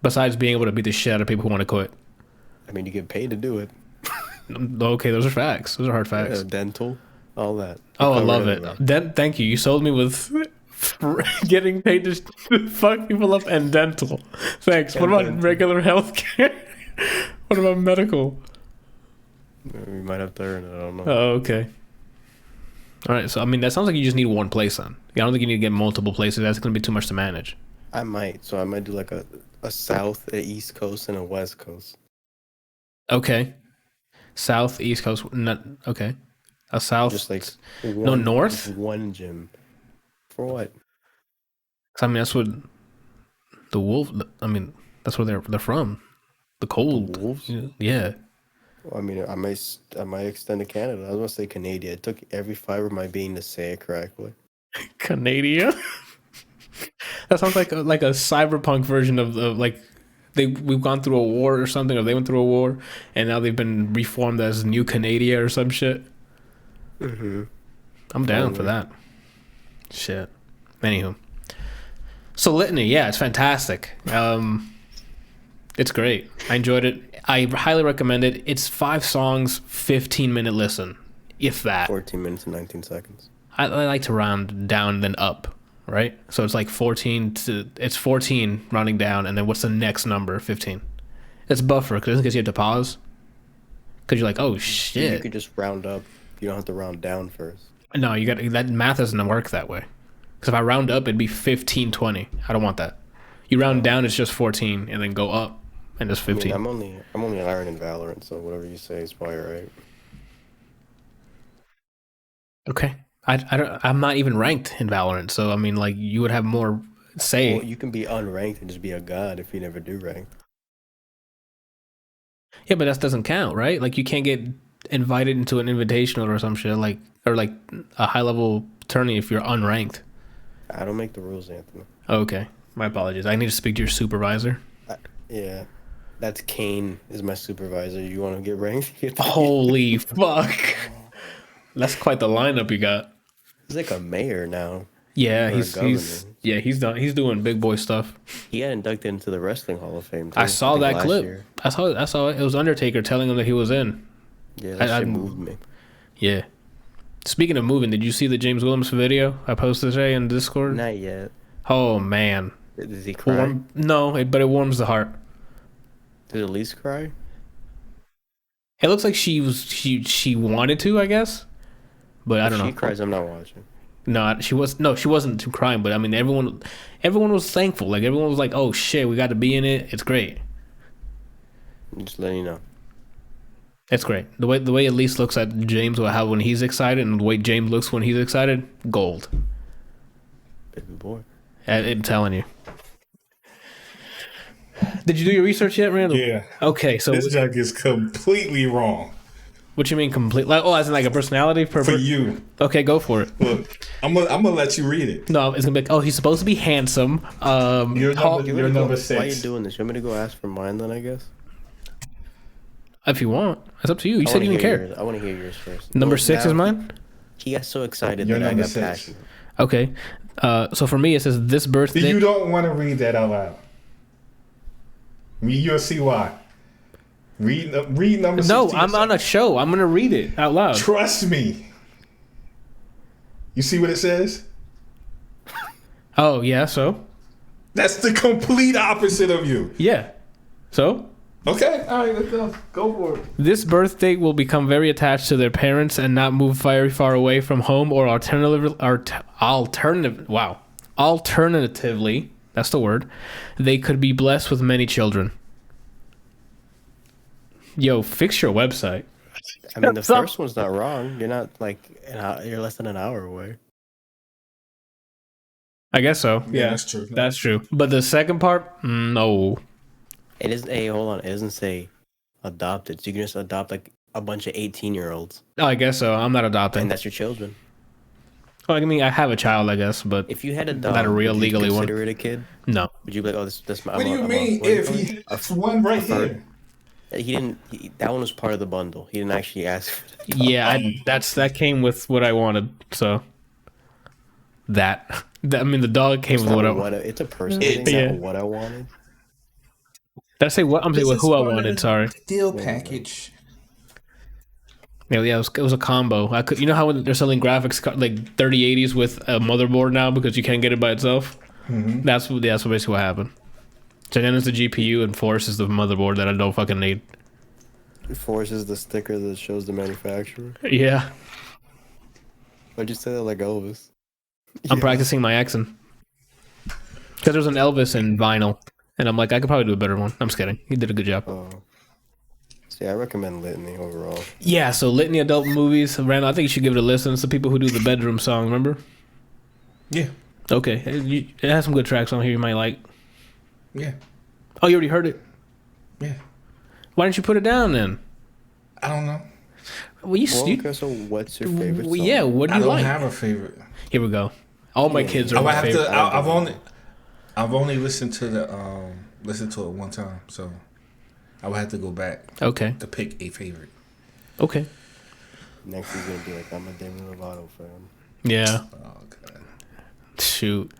Besides being able to beat the shit out of people who want to quit. I mean, you get paid to do it. Okay, those are facts. Those are hard facts. Dental, all that. Oh, I Covered love it. everything. Thank you. You sold me with getting paid to fuck people up and dental. Thanks. What And about dental. regular health care? What about medical? We might have to earn it. I don't know. Oh, okay. All right. So, I mean, that sounds like you just need one place then. I don't think you need to get multiple places. That's going to be too much to manage. I might. So I might do like a south, a east coast, and a west coast. Okay. South, East Coast. Not, okay. A south. Just like north? just one gym. For what? 'Cause, I mean, that's what the wolf. I mean, that's where they're from. The cold. The Wolves? Yeah. Well, I mean, I might extend to Canada. I was gonna say Canada. It took every fiber of my being to say it correctly. Canada. That sounds like a cyberpunk version of like we've gone through a war or something, or they went through a war, and now they've been reformed as New Canada or some shit. Mm-hmm. I'm down for that. Shit. Anywho, so Litany, yeah, it's fantastic. It's great. I enjoyed it. I highly recommend it. It's 5 songs, 15-minute listen, if that. 14 minutes and 19 seconds. I like to round down then up, right? So it's like 14 rounding down, and then what's the next number? 15. It's buffer because in case you have to pause. Because you're like, oh You shit. could just round up. You don't have to round down first. No, you got that math doesn't work that way. Because if I round up, it'd be 15, 20. I don't want that. You round down, it's just 14, and then go up, and it's 15. I mean, I'm only an iron in Valorant, so whatever you say is probably right. Okay. I'm not even ranked in Valorant, so I mean, like, you would have more say. Well, you can be unranked and just be a god if you never do rank. Yeah, but that doesn't count, right? Like, you can't get invited into an invitational or some shit, or a high level tourney if you're unranked. I don't make the rules, Anthony. Okay, my apologies. I need to speak to your supervisor. Yeah, that's Kane is my supervisor. You want to get ranked? Holy fuck! That's quite the lineup you got. He's like a mayor now. Yeah, Or a he's governor. he's doing big boy stuff. He got inducted into the Wrestling Hall of Fame. Too, I saw think that last clip. year. I saw it. It was Undertaker telling him that he was in. Yeah, that I shit moved me. Yeah. Speaking of moving, did you see the James Williams video I posted today in Discord? Not yet. Oh man. Does he cry? No, but it warms the heart. Did Elise cry? It looks like she wanted to, I guess. But I don't know. If she cries, I'm not watching. No, she wasn't crying, but I mean, everyone was thankful. Like everyone was like, "Oh shit, we got to be in it. It's great. Just letting you know. It's great." The way Elise looks at James, when he's excited, and the way James looks when he's excited, gold. Baby boy. I'm telling you. Did you do your research yet, Randall? Yeah. Okay, so This junk is completely wrong. what you mean complete? Like, as in like a personality For you. Okay, go for it. Look, I'm gonna let you read it. No, it's gonna be like, oh, he's supposed to be handsome. You're number 6. Why are you doing this? You want me to go ask for mine then, I guess? If you want, it's up to you. You said you didn't care. I want to hear yours first. Number 6 is mine. He got so excited You're that I number got 6. passionate. Okay, so for me, it says this birthday. You don't want to read that out loud. You'll see why. Read number 6. No, I'm on a show. I'm gonna read it out loud. Trust me. You see what it says? Oh yeah, so That's the complete opposite of you. yeah, so Okay, all right, let's go. Go for it. this birthday will become very attached to their parents and not move very far away from home, or alternatively, that's the word, they could be blessed with many children. Yo, fix your website. I mean, the first one's not wrong. You're not like you're less than an hour away. I guess so. Yeah, that's true. That's true. But the second part, no. It isn't. Hey, hold on. It doesn't say adopted. So you can just adopt like a bunch of 18-year-olds, Oh, I guess so. I'm not adopting. and that's your children. Well, I mean, I have a child, I guess, but If you had a dog, not a real would you legally one. consider it a kid? No. Would you be like, oh, this my? What do you mean if he? That's one right here. He didn't. That one was part of the bundle. He didn't actually ask. For the dog. Yeah, that came with what I wanted. So that I mean, the dog came It's with not what I what wanted. it's a personal thing. Yeah. Not what I wanted. Did I say what? I'm saying who I wanted. Sorry. Deal package. Yeah, it was a combo. I could, you know how they're selling graphics like 3080s with a motherboard now because you can't get it by itself. Mm-hmm. That's basically what happened. So then it's the GPU and Force is the motherboard that I don't fucking need. Force is the sticker that shows the manufacturer. Yeah, Why'd you say that like Elvis? I'm practicing my accent because there's an Elvis in vinyl, and I'm like, I could probably do a better one. I'm just kidding. He did a good job. Oh. See, I recommend Litany overall. Yeah, so Litany adult movies. Randall, I think you should give it a listen. It's the people who do the bedroom song. Remember? Yeah. Okay, it has some good tracks on here you might like. Yeah. Oh, you already heard it? Yeah. Why didn't you put it down then? I don't know. Well, Okay, so what's your favorite song? Yeah, what do I you don't like? have a favorite. Here we go. All my kids are I would my have favorite. to. I've only listened to it one time, so I would have to go back Okay. to pick a favorite. Okay. Next he's gonna be like, I'm a Demi Lovato fan. Yeah. Oh god. Shoot.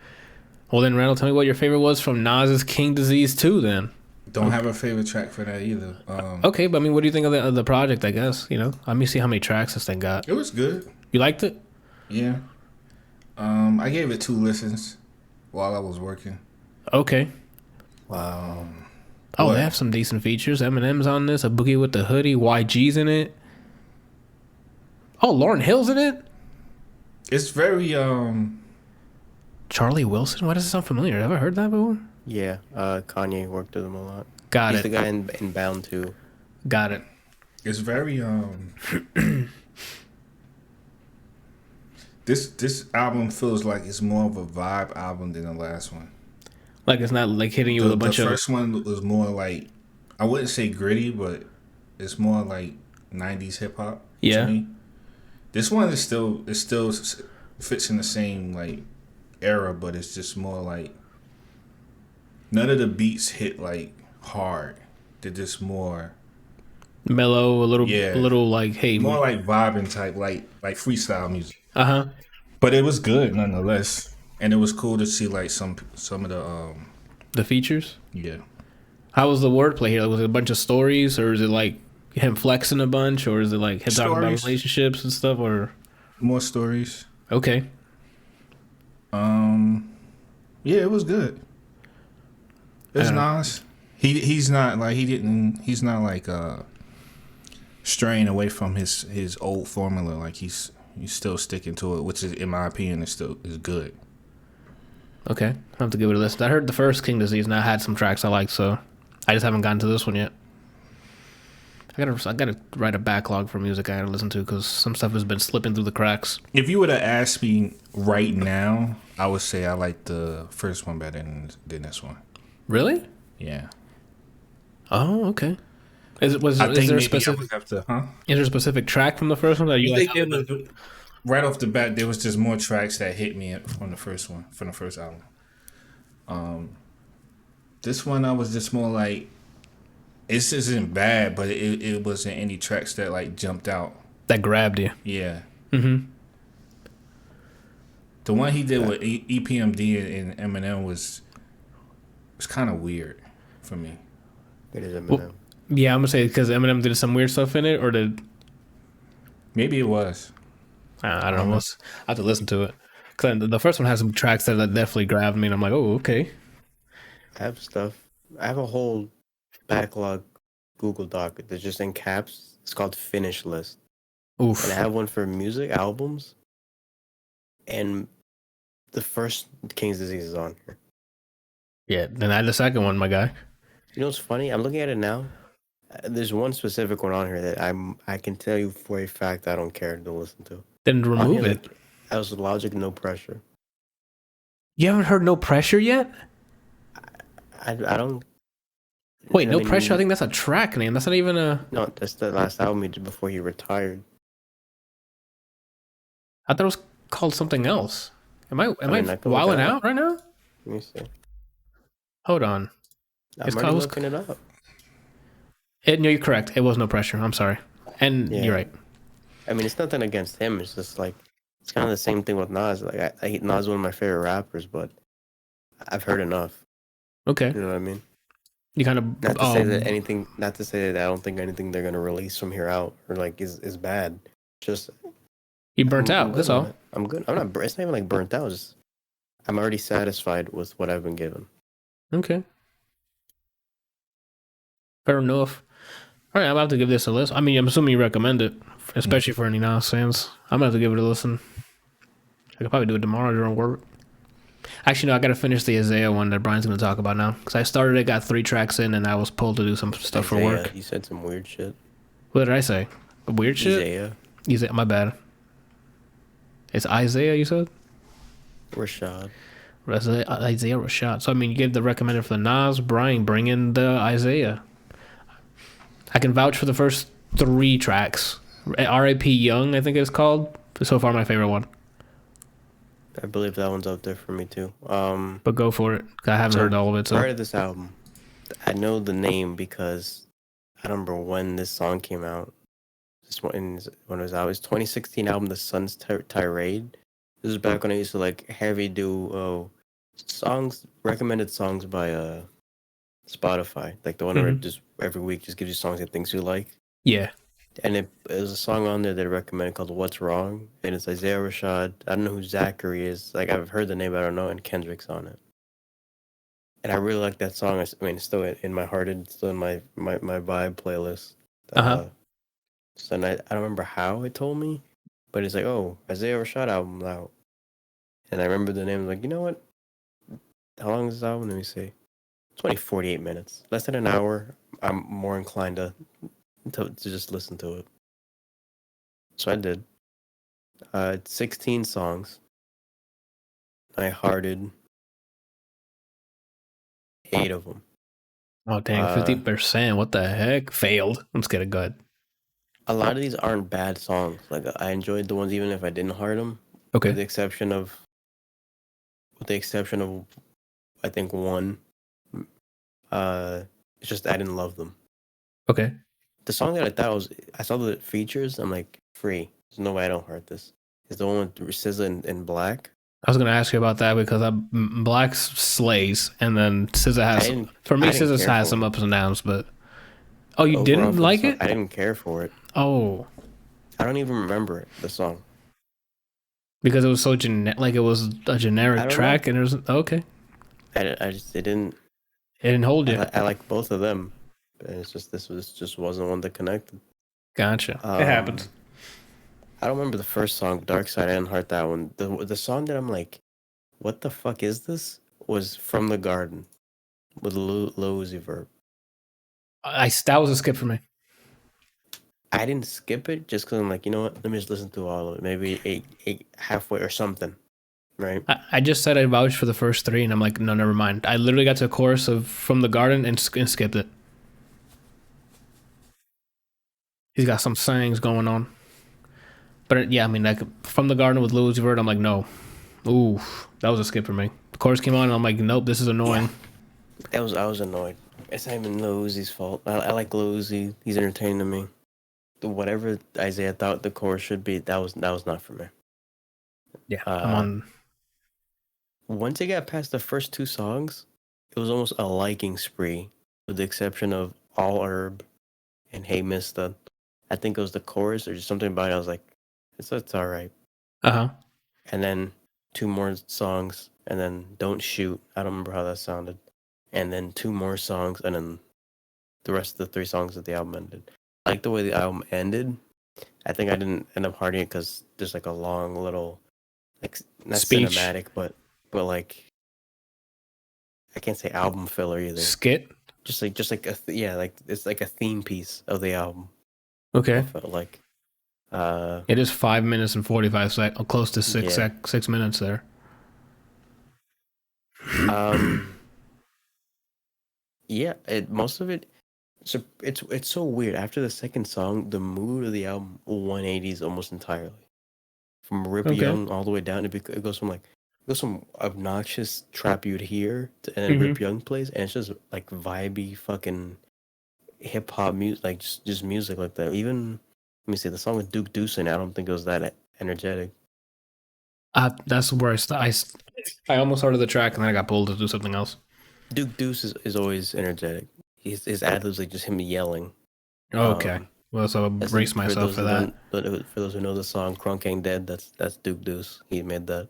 Well then, Randall, tell me what your favorite was from Nas's King Disease 2 then. Don't have a favorite track for that either. Okay, but I mean, what do you think of the project, I guess? You know? Let me see how many tracks this thing got. It was good. You liked it? Yeah. I gave it 2 listens while I was working. Okay. Wow. Oh, What? they have some decent features. Eminem's on this, a Boogie with the Hoodie, YG's in it. Oh, Lauryn Hill's in it? It's very Charlie Wilson? Why does it sound familiar? Have I heard that before? Yeah, Kanye worked with him a lot. Got He's it. the guy in Bound 2. Got it. It's very This album feels like it's more of a vibe album than the last one. Like it's not like hitting you with a bunch the of. first one was more like, I wouldn't say gritty, but it's more like 90s hip hop. Yeah. To me. This one is still fits in the same like era, but it's just more like none of the beats hit like hard. They're just more Mellow, a little like, hey. more like vibing type, like freestyle music. Uh-huh. But it was good nonetheless, and it was cool to see like some of the The features? yeah. How was the wordplay here? Like, was it a bunch of stories, or is it like him flexing a bunch, or is it like him talking about Stories. relationships and stuff, or? More stories. Okay. Yeah, it was good. It's nice. He's not like straying away from his old formula. Like he's He's still sticking to it, which is, in my opinion, is good. Okay, I'll have to give it a listen. I heard the first King Disease, and I had some tracks I liked, so I just haven't gotten to this one yet. I gotta write a backlog for music I gotta listen to because some stuff has been slipping through the cracks. If you were to ask me right now, I would say I like the first one better than this one. Really? Yeah. Oh, okay. Is there a specific? Is there a specific track from the first one that you like? Right off the bat, there was just more tracks that hit me from the first album. This one I was just more like, this isn't bad, but it wasn't any tracks that like jumped out. That grabbed you. Yeah. Mm-hmm. The one he did with EPMD and Eminem was kind of weird for me. It is Eminem. Well, yeah, I'm gonna say because Eminem did some weird stuff in it, or did maybe it was. I don't know. I have to listen to it. Cause the first one has some tracks that definitely grabbed me, and I'm like, oh, okay. I have a whole backlog Google Doc that's just in caps. It's called Finish List. Oof. And I have one for music albums. And the first King's Disease is on here. Yeah, then I had the second one, my guy. You know what's funny? I'm looking at it now. There's one specific one on here that I can tell you for a fact I don't care to listen to. Then remove it. Like, that was Logic, No Pressure. You haven't heard No Pressure yet? I don't. Wait, No Pressure? I think that's a track name. That's not even a. No, that's the last album he did before he retired. I thought it was called something else. Am I wilding out right now? Let me see. Hold on. I'm already looking it up. No, you're correct. It was No Pressure. I'm sorry. And you're right. I mean, it's nothing against him. It's just like, it's kind of the same thing with Nas. Like, Nas is one of my favorite rappers, but I've heard enough. Okay. You know what I mean? You kind of not to say that I don't think anything they're gonna release from here out or like is bad. Just you burnt out. That's all. I'm good. I'm not. It's not even like burnt out. Just I'm already satisfied with what I've been given. Okay. Fair enough. All right, I'm about to give this a listen. I mean, I'm assuming you recommend it, especially for any Nas fans. I'm about to give it a listen. I could probably do it tomorrow during work. Actually, no, I got to finish the Isaiah one that Brian's going to talk about now. Because I started it, got 3 tracks in, and I was pulled to do some stuff for work. You said some weird shit. What did I say? Weird shit? Isaiah, my bad. It's Isaiah, you said? Rashad. Isaiah Rashad. So, I mean, you gave the recommended for the Nas. Brian, bring in the Isaiah. I can vouch for the first 3 tracks. R.A.P. Young, I think it's called. So far, my favorite one. I believe that one's up there for me too. But go for it. I haven't heard all of it. So part of this album, I know the name because I don't remember when this song came out. When it was out, it was 2016 album, The Sun's Tirade. This is back when I used to like heavy do recommended songs by Spotify, like the one where it just every week just gives you songs and things you like. Yeah. And it was a song on there that I recommended called "What's Wrong," and it's Isaiah Rashad. I don't know who Zachary is. Like I've heard the name, but I don't know. And Kendrick's on it. And I really like that song. I mean, it's still in my heart. It's still in my vibe playlist. So I don't remember how it told me, but it's like, oh, Isaiah Rashad album's out. And I remember the name. I was like, you know what? How long is this album? Let me see. It's only 48 minutes, less than an hour. I'm more inclined to just listen to it. So I did. 16 songs. I hearted 8 of them. Oh, dang, 50%. What the heck? Failed. Let's get it good. A lot of these aren't bad songs. Like, I enjoyed the ones even if I didn't heart them. Okay. With the exception of, I think one. It's just I didn't love them. Okay. The song that I saw the features. I'm like, free. There's no way I don't heart this. Is the one with SZA and Black. I was gonna ask you about that because Black slays, and then SZA has. For me, SZA has some ups and downs, but you didn't like it? I didn't care for it. Oh, I don't even remember it. The song because it was so like it was a generic track, and it was okay. It didn't. It didn't hold you. I like both of them. It's just this just wasn't one that connected. Gotcha. It happens. I don't remember the first song, Dark Side. I didn't heart that one. The song that I'm like, what the fuck is this? Was From the Garden with Lil Uzi Vert. That was a skip for me. I didn't skip it just because I'm like, you know what? Let me just listen to all of it. Maybe eight halfway or something, right? I just said I vouched for the first three, and I'm like, no, never mind. I literally got to a chorus of From the Garden and skipped it. He's got some sayings going on. But yeah, I mean, like From the Garden with Lil Uzi Vert, I'm like, no. Ooh, that was a skip for me. The chorus came on, and I'm like, nope, this is annoying. Yeah. I was annoyed. It's not even Lil Uzi's fault. I like Lil Uzi. He's entertaining to me. Whatever Isaiah thought the chorus should be, that was not for me. Yeah, I'm on. Once it got past the first two songs, it was almost a liking spree, with the exception of All Herb and Hey Mista. I think it was the chorus or just something about it. I was like, it's all right. Uh-huh. And then two more songs, and then Don't Shoot. I don't remember how that sounded. And then two more songs, and then the rest of the three songs of the album ended. I like the way the album ended. I think I didn't end up hearting it because there's like a long little, like not Speech. cinematic, but like I can't say album filler either. Skit. Just like like it's like a theme piece of the album. Okay. I felt like. It is 5 minutes and 45 seconds, close to 6 minutes there. Yeah, most of it. So it's so weird. After the second song, the mood of the album 180s almost entirely. From Rip Young all the way down, it goes from obnoxious trap you'd hear, and then Rip Young plays, and it's just like vibey fucking hip hop music, like just music like that. Even let me see the song with Duke Deuce, and I don't think it was that energetic. That's where I almost started the track, and then I got pulled to do something else. Duke Deuce is always energetic. His ad libs like just him yelling. Okay. Well, so I'll brace myself for that. But for those who know the song "Crunk Ain't Dead," that's Duke Deuce. He made that.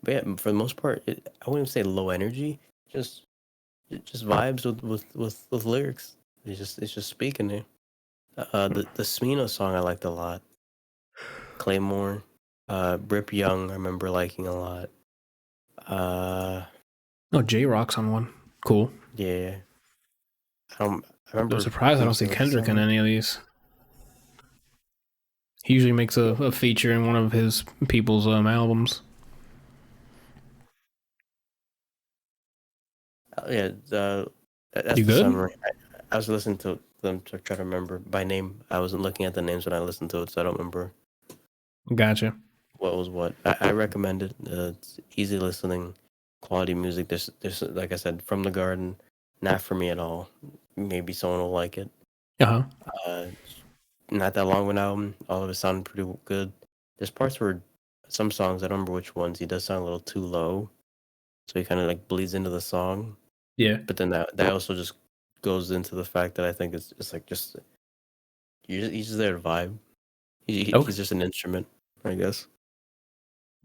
But yeah, for the most part, I wouldn't say low energy. Just vibes with lyrics. It's just speaking there. The Smino song I liked a lot. Claymore, Rip Young I remember liking a lot. J-Rock's on one. Cool. Yeah. I remember. I'm surprised I don't see Kendrick in any of these. He usually makes a feature in one of his people's albums. Yeah, that's you the good? summary. I was listening to them to try to remember by name. I wasn't looking at the names when I listened to it, so I don't remember. Gotcha. What was what? I recommend it. It's easy listening, quality music. There's like I said, From the Garden, not for me at all. Maybe someone will like it. Not that long of an album. All of it sounded pretty good. There's parts where some songs, I don't remember which ones, he does sound a little too low. So he kind of like bleeds into the song. Yeah. But then that also just goes into the fact that I think it's like he's just there to vibe. He's just an instrument, I guess.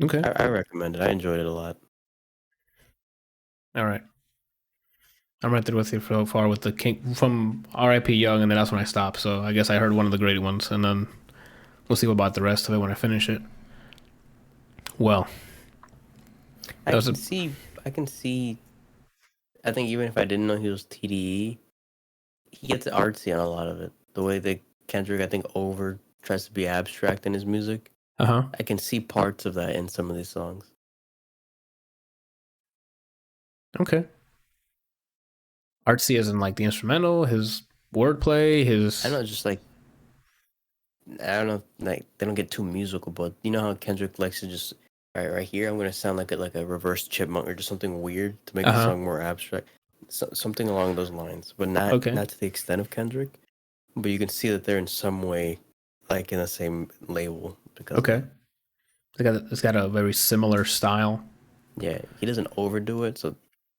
Okay. I recommend it. I enjoyed it a lot. All right. I'm right there with you so far with the King from R.I.P. Young, and then that's when I stopped. So I guess I heard one of the great ones, and then we'll see about the rest of it when I finish it. Well, I can see. I think even if I didn't know he was TDE, he gets artsy on a lot of it. The way that Kendrick, I think, tries to be abstract in his music. I can see parts of that in some of these songs. Okay. Artsy as in like the instrumental, his wordplay, his. I know, just like I don't know, like they don't get too musical, but you know how Kendrick likes to just right here I'm gonna sound like a reverse chipmunk or just something weird to make the song more abstract, something along those lines, but not to the extent of Kendrick. But you can see that they're in some way like in the same label because it's got a very similar style. Yeah, he doesn't overdo it. So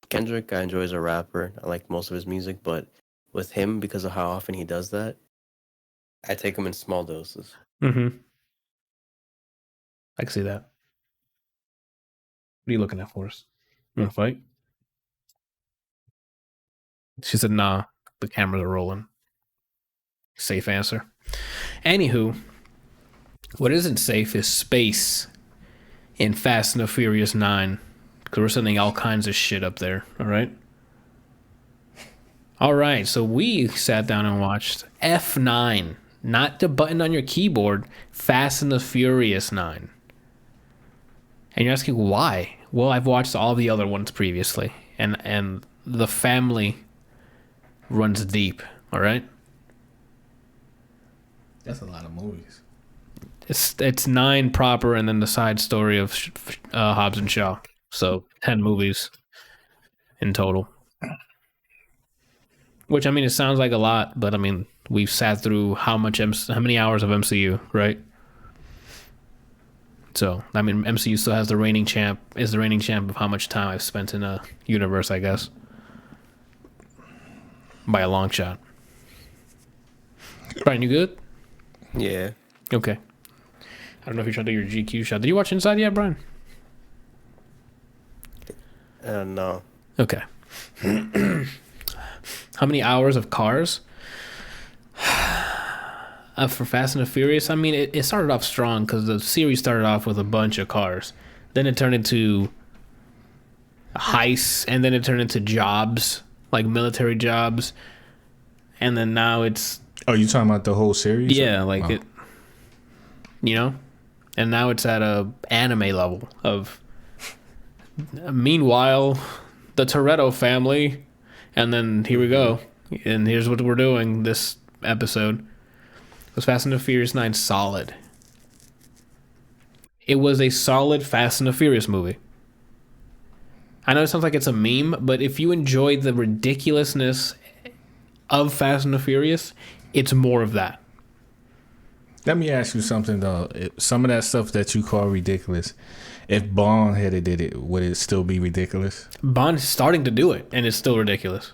Kendrick, I enjoy as a rapper. I like most of his music, but with him, because of how often he does that, I take him in small doses. Mm-hmm. I can see that. What are you looking at for us? You want to fight? She said, nah, the cameras are rolling. Safe answer. Anywho, What isn't safe is space in Fast and the Furious 9. Because we're sending all kinds of shit up there, all right? All right, so we sat down and watched F9. Not the button on your keyboard, Fast and the Furious 9. And you're asking why? Well, I've watched all the other ones previously. And the family runs deep, all right? That's a lot of movies. It's 9 proper, and then the side story of Hobbs and Shaw. So 10 movies in total. Which, I mean, it sounds like a lot, but I mean, we've sat through how many hours of MCU, right? So, I mean, MCU still has the reigning champ of how much time I've spent in a universe, I guess. By a long shot. Brian, you good? Yeah. Okay. I don't know if you're trying to do your GQ shot. Did you watch Inside yet, Brian? No. Okay. How many hours of Cars? For Fast and the Furious, I mean, it started off strong because the series started off with a bunch of cars. Then it turned into heists, and then it turned into jobs, like military jobs. And then now it's... Oh, you talking about the whole series? Yeah, like it... You know? And now it's at a anime level of... Meanwhile, the Toretto family... And then here we go. And here's what we're doing this episode. Was Fast and the Furious 9 solid? It was a solid Fast and the Furious movie. I know it sounds like it's a meme, but if you enjoy the ridiculousness of Fast and the Furious, it's more of that. Let me ask you something, though. Some of that stuff that you call ridiculous, if Bond had did it, would it still be ridiculous? Bond is starting to do it, and it's still ridiculous.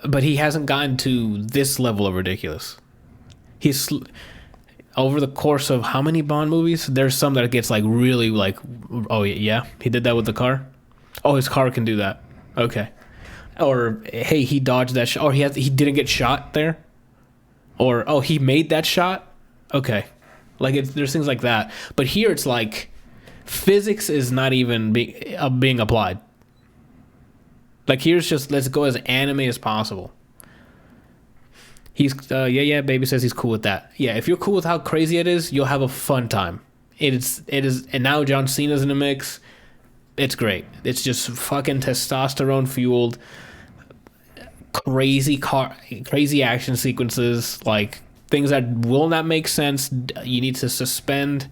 But he hasn't gotten to this level of ridiculous. He's... Over the course of how many Bond movies, there's some that gets like really like, oh yeah, he did that with the car? Oh, his car can do that. Okay. Or, hey, he dodged that shot. Or he didn't get shot there. Or, oh, he made that shot? Okay. Like, there's things like that. But here it's like, physics is not even being applied. Like, here's just, let's go as anime as possible. He's, yeah, baby says he's cool with that. Yeah, if you're cool with how crazy it is, you'll have a fun time. It is, and now John Cena's in the mix. It's great. It's just fucking testosterone fueled, crazy action sequences, like things that will not make sense. You need to suspend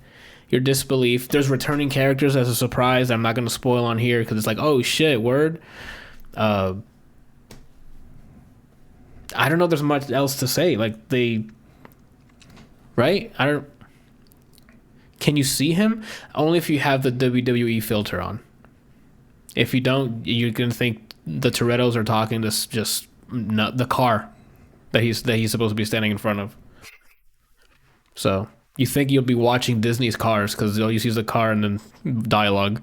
your disbelief. There's returning characters as a surprise. I'm not going to spoil on here because it's like, oh shit, word. I don't know. There's much else to say. Like right? Can you see him? Only if you have the WWE filter on. If you don't, you're gonna think the Torettos are talking to just not the car that he's supposed to be standing in front of. So you think you'll be watching Disney's Cars because all you see is the car and then dialogue.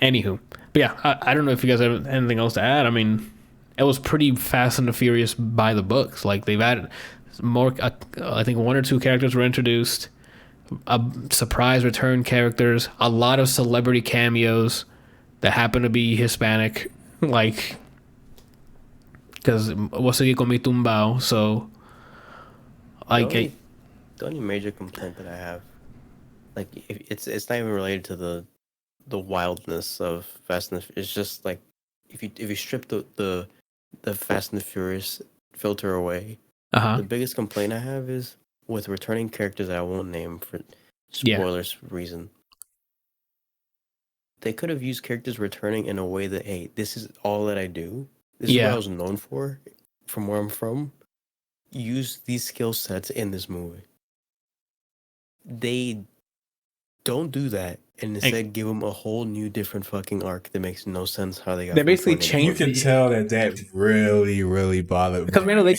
Anywho, but yeah, I don't know if you guys have anything else to add. I mean, it was pretty Fast and the Furious by the books. Like, they've added more. I think 1 or 2 characters were introduced. A surprise return characters. A lot of celebrity cameos that happen to be Hispanic. Like, because voy a seguir con mi tumbao. So, like, the only major complaint that I have, like, it's not even related to the wildness of Fast and the. It's just like if you strip the Fast and the Furious filter away, the biggest complaint I have is with returning characters that I won't name for spoilers reason. They could have used characters returning in a way that, hey, this is all that I do. This is what I was known for, from where I'm from. Use these skill sets in this movie. They don't do that, and instead give them a whole new different fucking arc that makes no sense how they got. They basically changed. You can tell that really, really bothered me. Because man, they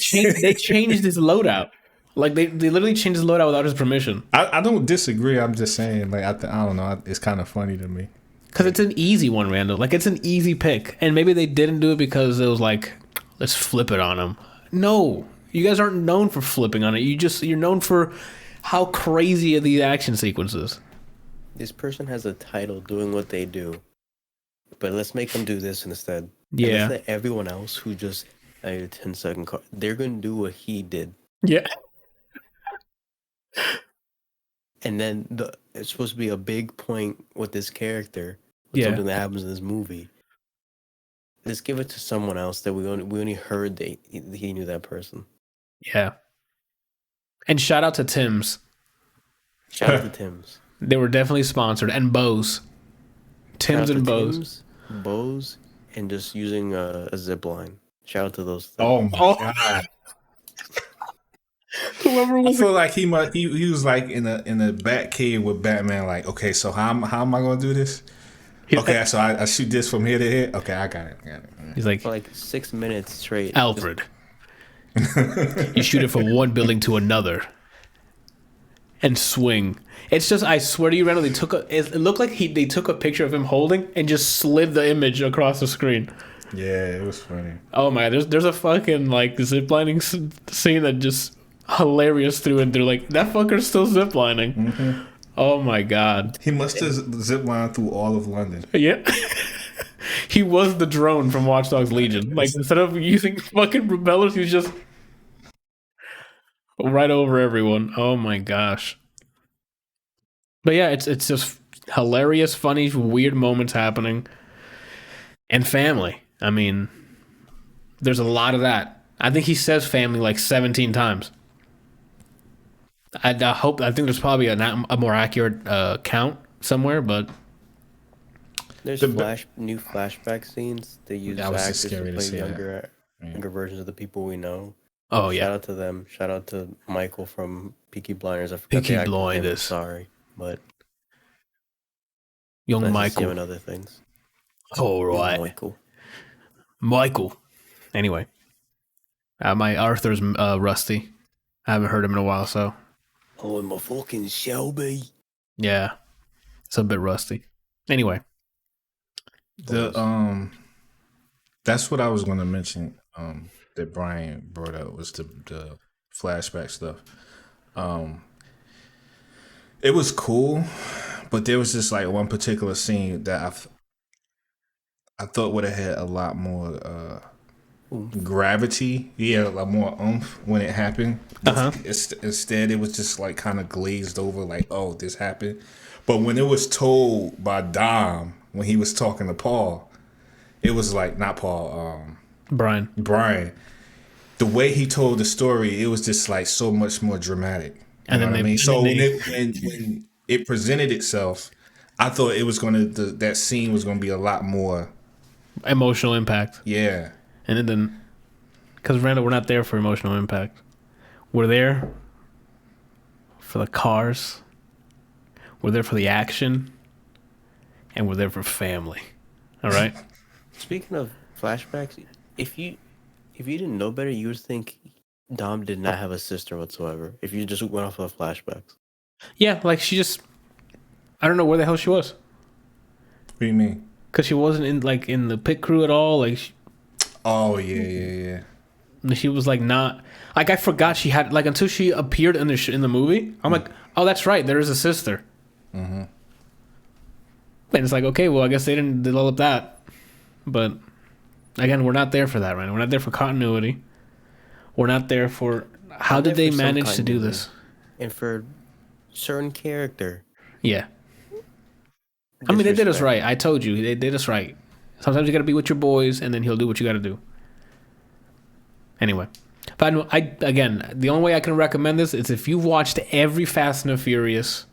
changed his loadout. Like they literally changed his loadout without his permission. I don't disagree. I'm just saying, like I don't know. It's kind of funny to me. Because it's an easy one, Randall. Like, it's an easy pick. And maybe they didn't do it because it was like, let's flip it on him. No. You guys aren't known for flipping on it. You're known for how crazy are these action sequences. This person has a title doing what they do, but let's make them do this instead. Yeah. And let's let everyone else who just a 10-second car, they're gonna do what he did. Yeah. And then it's supposed to be a big point with this character, something that happens in this movie. Let's give it to someone else that we only heard that he knew that person. Yeah. And shout out to Tim's. Shout out to Tim's. They were definitely sponsored. And Bose. Tim's and Bose. Bose, and just using a zip line. Shout out to those things. Oh my god. I feel like he was like in a bat cave with Batman. Like, okay, so how am I gonna do this? Okay, so I shoot this from here to here. Okay, I got it. He's like, for like 6 minutes straight. Alfred, you shoot it from one building to another and swing. It's just, I swear to you, Randall, it looked like they took a picture of him holding and just slid the image across the screen. Yeah, it was funny. Oh my, there's a fucking like ziplining scene that just hilarious through and through. Like, that fucker's still ziplining. Mm-hmm. Oh my god. He must have ziplined through all of London. Yeah. He was the drone from Watch Dogs Legion. Like, instead of using fucking propellers, he was just right over everyone. Oh my gosh. But yeah, it's just hilarious, funny, weird moments happening. And family. I mean, there's a lot of that. I think he says family like 17 times. I think there's probably a more accurate count somewhere, but there's new flashback scenes. They use actors to play younger versions of the people we know. Oh yeah! Shout out to them. Shout out to Michael from Peaky Blinders. I forgot Peaky Blinders. Sorry, but young Michael and other things. All right, Michael. Anyway, my Arthur's rusty. I haven't heard him in a while, so. Oh, I'm a fucking Shelby. Yeah, it's a bit rusty. Anyway, that's what I was going to mention. That Brian brought up was the flashback stuff. It was cool, but there was just like one particular scene that I thought would have had a lot more gravity. Yeah, a lot more oomph when it happened. Instead, it was just like kind of glazed over, like, oh, this happened. But when it was told by Dom, when he was talking to Paul, it was like, not Paul, Brian. The way he told the story, it was just like so much more dramatic. You know what I mean? So when it presented itself, I thought it was that scene was gonna be a lot more emotional impact. Yeah. And then, because Randall, we're not there for emotional impact. We're there for the cars. We're there for the action. And we're there for family. All right? Speaking of flashbacks, if you didn't know better, you would think Dom did not have a sister whatsoever. If you just went off of flashbacks. Yeah, like she just, I don't know where the hell she was. What do you mean? Because she wasn't in the pit crew at all. Like. Oh yeah. She was like not like, I forgot she had, like, until she appeared in the movie. I'm like, oh, that's right, there is a sister. Mm-hmm. And it's like, okay, well, I guess they didn't develop that. But again, we're not there for that, right? We're not there for continuity. We're not there for how did they manage to do this, and for certain character. Yeah. I mean, they did us right. I told you, they did us right. Sometimes you got to be with your boys, and then he'll do what you got to do. Anyway, but again, the only way I can recommend this is if you've watched every Fast and the Furious,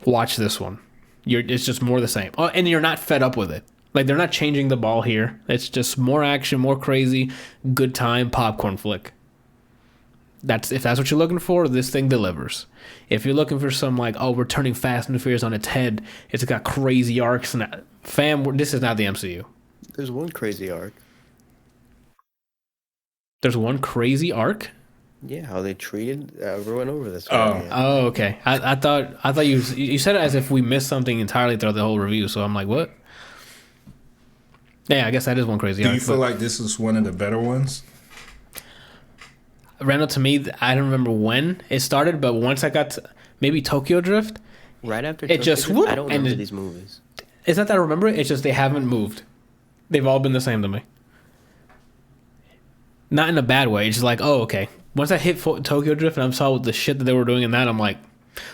watch this one. It's just more the same. Oh, and you're not fed up with it. Like, they're not changing the ball here. It's just more action, more crazy, good time, popcorn flick. If that's what you're looking for, this thing delivers. If you're looking for some, like, oh, we're turning Fast and the Furious on its head, it's got crazy arcs, and this is not the MCU. There's one crazy arc. There's one crazy arc? Yeah, how they treated everyone over this. Oh, okay. I thought you said it as if we missed something entirely throughout the whole review. So I'm like, what? Yeah, I guess that is one crazy arc. Do you feel like this is one of the better ones? Randall, to me, I don't remember when it started, but once I got to maybe Tokyo Drift, Right after it Tokyo just Drift, whoop, I don't and remember it- these movies. it's not that I remember it. It's just they haven't moved. They've all been the same to me. Not in a bad way. It's just like, oh, okay. Once I hit Tokyo Drift and I saw the shit that they were doing in that, I'm like,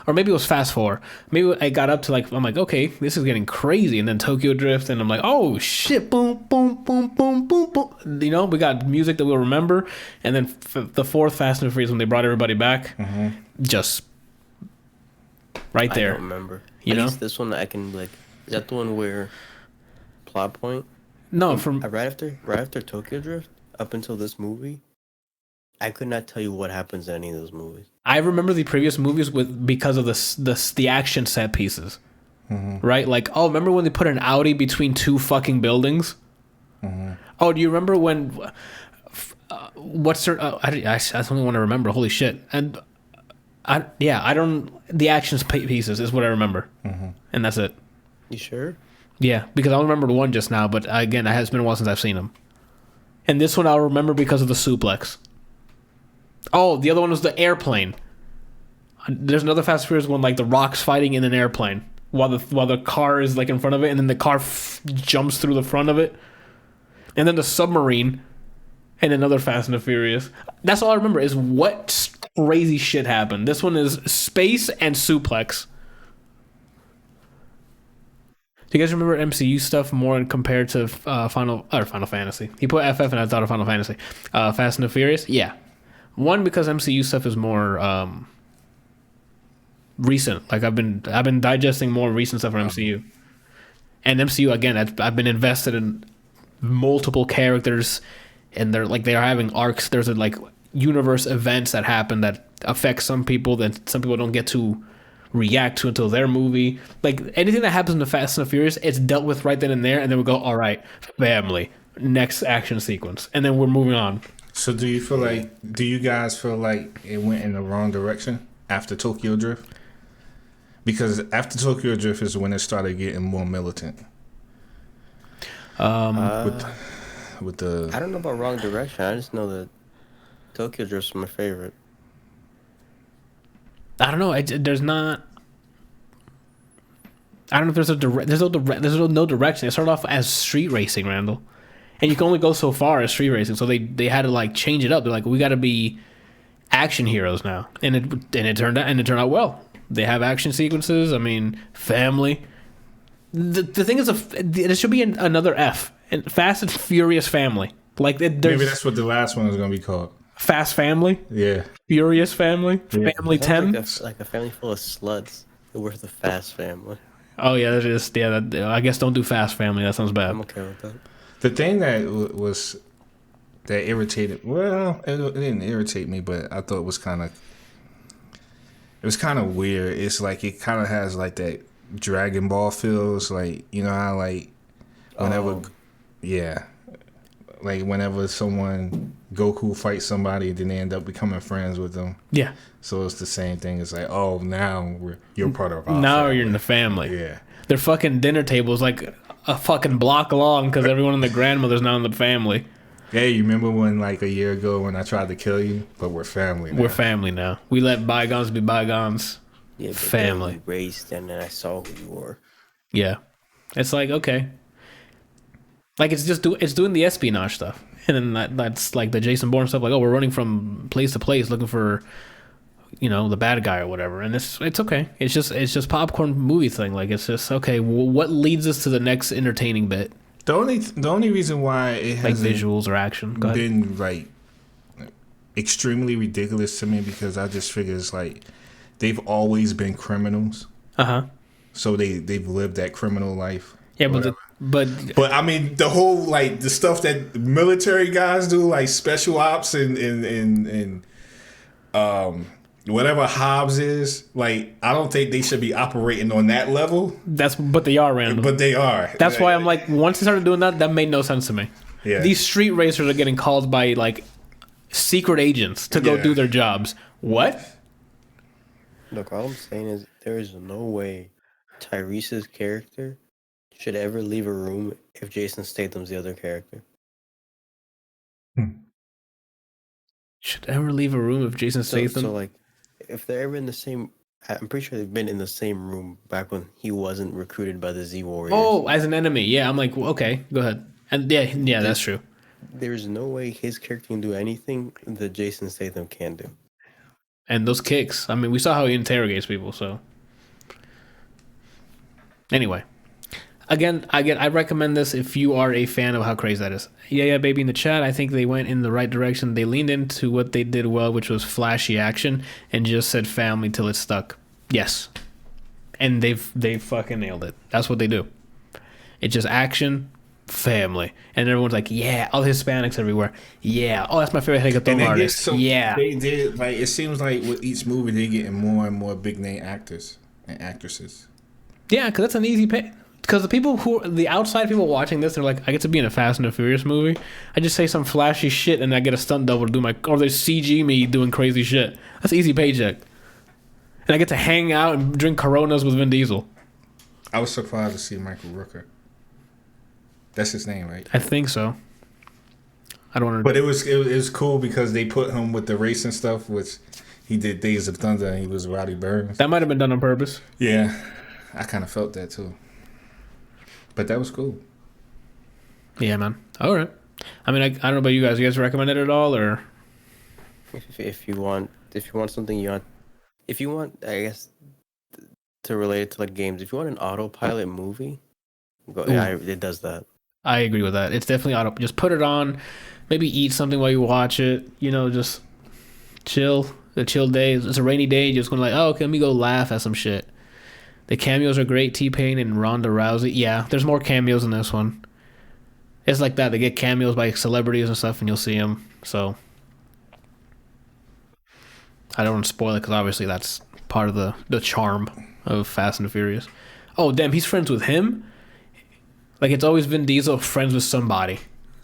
or maybe it was Fast 4. Maybe I got up to like, I'm like, okay, this is getting crazy. And then Tokyo Drift, and I'm like, oh shit, boom, boom, boom, boom, boom, boom. You know, we got music that we'll remember. And then the fourth Fast and Furious, when they brought everybody back, just right I there. don't remember. You At know? least this one I can like. Is that the one where plot point? No, from Right after Tokyo Drift, up until this movie, I could not tell you what happens in any of those movies. I remember the previous movies because of the action set pieces, right? Like, oh, remember when they put an Audi between two fucking buildings? Oh, do you remember when? What's their? I only want to remember. Holy shit! And I don't. The action pieces is what I remember, and that's it. You sure? Yeah, because I don't remember the one just now, but again, it has been a while since I've seen them. And this one I'll remember because of the suplex. Oh, the other one was the airplane. There's another Fast and Furious one, like the Rock's fighting in an airplane while the car is like in front of it, and then the car jumps through the front of it, and then the submarine, and another Fast and the Furious. That's all I remember is what crazy shit happened. This one is space and suplex. Do you guys remember MCU stuff more compared to Final Fantasy? He put FF and I thought of Final Fantasy. Fast and the Furious? Yeah. One, because MCU stuff is more recent. Like I've been digesting more recent stuff from MCU. And MCU, again, I've been invested in multiple characters, and they're having arcs. There's like universe events that happen that affect some people that some people don't get to react to until their movie. Like anything that happens in the Fast and the Furious, it's dealt with right then and there, and then we go, all right, family, next action sequence, and then we're moving on. So do you guys feel like it went in the wrong direction after Tokyo Drift? Because after Tokyo Drift is when it started getting more militant. With the I don't know about wrong direction. I just know that Tokyo Drift's my favorite. I don't know. There's not. I don't know if there's no direction. It started off as street racing, Randall, and you can only go so far as street racing. So they had to like change it up. They're like, we got to be action heroes now, and it turned out well. They have action sequences. I mean, family. The thing is, there should be another F. And Fast and Furious Family. Like maybe that's what the last one is going to be called. Fast Family. Yeah. Furious Family. Yeah. Family 10. Like a family full of sluts. We're the Fast Family. Oh yeah, that is I guess don't do Fast Family. That sounds bad. I'm okay with that. The thing that that irritated. Well, it didn't irritate me, but I thought it was kind of weird. It's like it kind of has like that Dragon Ball feels, like, you know how like whenever like whenever someone Goku fights somebody, then they end up becoming friends with them. Yeah. So it's the same thing. It's like, oh, now you're part of our now family. you're in the family. Yeah. Their fucking dinner tables like a fucking block long because everyone in the grandmother's now in the family. Hey, you remember when like a year ago when I tried to kill you? But we're family now. We're family now. We let bygones be bygones. Yeah, but family. Then we raced and then I saw who you were. Yeah. It's like, okay. Like it's doing the espionage stuff. And then that's like the Jason Bourne stuff, like, oh, we're running from place to place looking for, you know, the bad guy or whatever. And it's okay. It's just popcorn movie thing. Like it's just okay, what leads us to the next entertaining bit? The only reason why it hasn't like visuals or action been like extremely ridiculous to me, because I just figure it's like they've always been criminals. So they've lived that criminal life. Yeah, but I mean the whole like the stuff that military guys do, like special ops and whatever Hobbs is, like I don't think they should be operating on that level. But they are, Randall. But they are. That's why I'm like, once they started doing that made no sense to me. Yeah. These street racers are getting called by like secret agents to go do their jobs. What? Look, all I'm saying is there is no way Tyrese's character should ever leave a room if Jason Statham's the other character. Should ever leave a room of Jason Statham? So like, if they're ever in the same, I'm pretty sure they've been in the same room back when he wasn't recruited by the Z Warriors. Oh, as an enemy. Yeah, I'm like, well, okay, go ahead. And yeah, that's true. There's no way his character can do anything that Jason Statham can do. And those kicks. I mean, we saw how he interrogates people, so. Anyway. Again, I recommend this if you are a fan of how crazy that is. Yeah, baby in the chat, I think they went in the right direction. They leaned into what they did well, which was flashy action, and just said family till it stuck. Yes. And they fucking nailed it. That's what they do. It's just action, family. And everyone's like, yeah, all the Hispanics everywhere. Yeah. Oh, that's my favorite reggaeton artist. Yeah. They did, like, it seems like with each movie, they're getting more and more big name actors and actresses. Yeah, because that's an easy pay. Because the outside people watching this, they're like, I get to be in a Fast and the Furious movie. I just say some flashy shit and I get a stunt double to do or they CG me doing crazy shit. That's an easy paycheck. And I get to hang out and drink Coronas with Vin Diesel. I was surprised to see Michael Rooker. That's his name, right? I think so. I don't want to. But it was cool because they put him with the racing stuff, which he did Days of Thunder and he was Roddy Burns. That might have been done on purpose. Yeah, I kind of felt that too. But that was cool. Yeah, man. All right. I mean, I don't know about you guys. You guys recommend it at all, or if you want something if you want, I guess, to relate it to like games. If you want an autopilot movie, it does that. I agree with that. It's definitely auto. Just put it on. Maybe eat something while you watch it. You know, just chill. A chill day. It's a rainy day. You're just going like, oh, okay, let me go laugh at some shit. The cameos are great. T-Pain and Ronda Rousey. Yeah, there's more cameos in this one. It's like that. They get cameos by celebrities and stuff, and you'll see them. So I don't want to spoil it because obviously that's part of the charm of Fast and the Furious. Oh, damn, he's friends with him? Like, it's always Vin Diesel friends with somebody.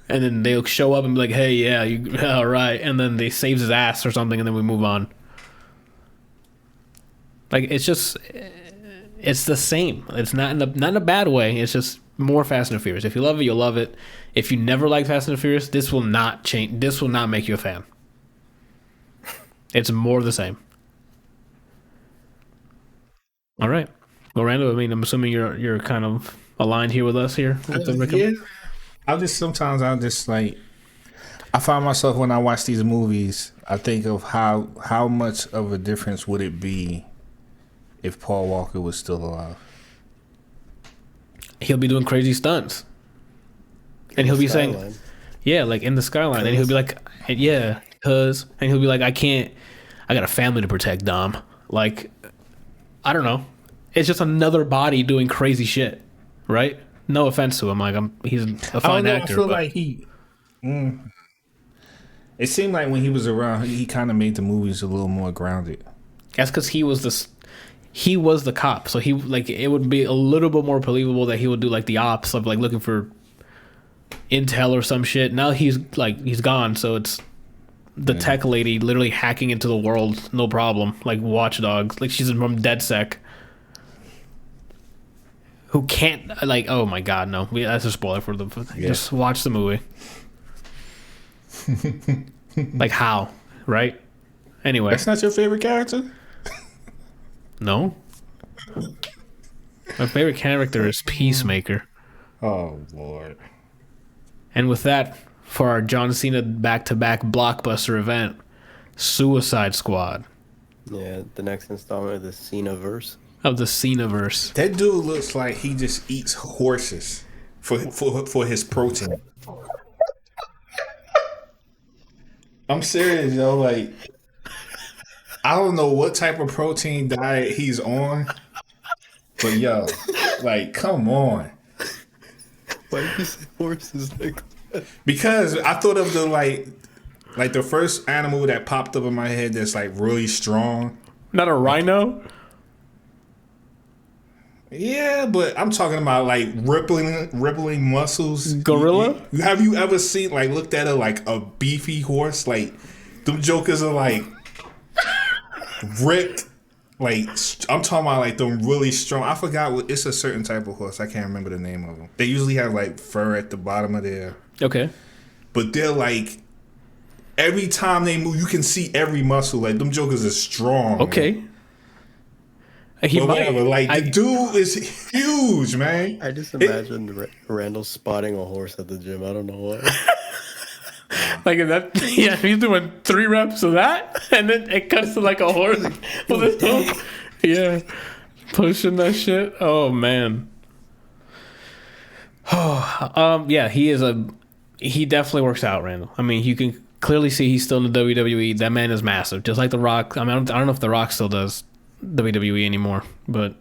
And then they'll show up and be like, hey, yeah, all right. And then they saves his ass or something, and then we move on. Like, it's just... It's the same. It's not in a bad way. It's just more Fast and the Furious. If you love it, you'll love it. If you never liked Fast and the Furious, this will not change. This will not make you a fan. It's more the same. All right. Well, Randall, I mean, I'm assuming you're kind of aligned here with us here. Yeah. I find myself when I watch these movies, I think of how much of a difference would it be if Paul Walker was still alive. He'll be doing crazy stunts. And he'll be saying, yeah, like in the skyline. And he'll be like, yeah, cuz. And he'll be like, I got a family to protect, Dom. Like, I don't know. It's just another body doing crazy shit, right? No offense to him. Like, he's a fine actor. I feel like he... It seemed like when he was around, he kind of made the movies a little more grounded. That's because he was the cop, so he like it would be a little bit more believable that he would do like the ops of like looking for intel or some shit. Now he's gone, so it's the tech lady literally hacking into the world, no problem. Like Watch Dogs, like she's from DedSec, who can't like. Oh my god, no, that's a spoiler for the. Just watch the movie. Like how, right? Anyway, that's not your favorite character. No. My favorite character is Peacemaker. Oh, Lord. And with that, for our John Cena back-to-back blockbuster event, Suicide Squad. Yeah, the next installment of the Cena-verse. Of the Cena-verse. That dude looks like he just eats horses for his protein. I'm serious, yo. Like... I don't know what type of protein diet he's on, but yo, like, come on. Why did you say horses like that? Because I thought of the like the first animal that popped up in my head that's like really strong. Not a rhino? Yeah, but I'm talking about like rippling muscles. Gorilla? Have you ever seen looked at a beefy horse? Like them jokers are like ripped, I'm talking about them really strong. I forgot it's a certain type of horse. I can't remember the name of them. They usually have fur at the bottom of their. Okay. But they're Every time they move, you can see every muscle. Like, them jokers are strong. Okay. Man. But whatever. Like, the dude is huge, man. I just imagine Randall spotting a horse at the gym. I don't know why. Like that, yeah, he's doing 3 reps of that, and then it cuts to like a horse with his hook. Yeah, pushing that shit. Oh man. Oh, yeah, he definitely works out, Randall. I mean, you can clearly see he's still in the WWE. That man is massive, just like The Rock. I mean, I don't know if The Rock still does WWE anymore, but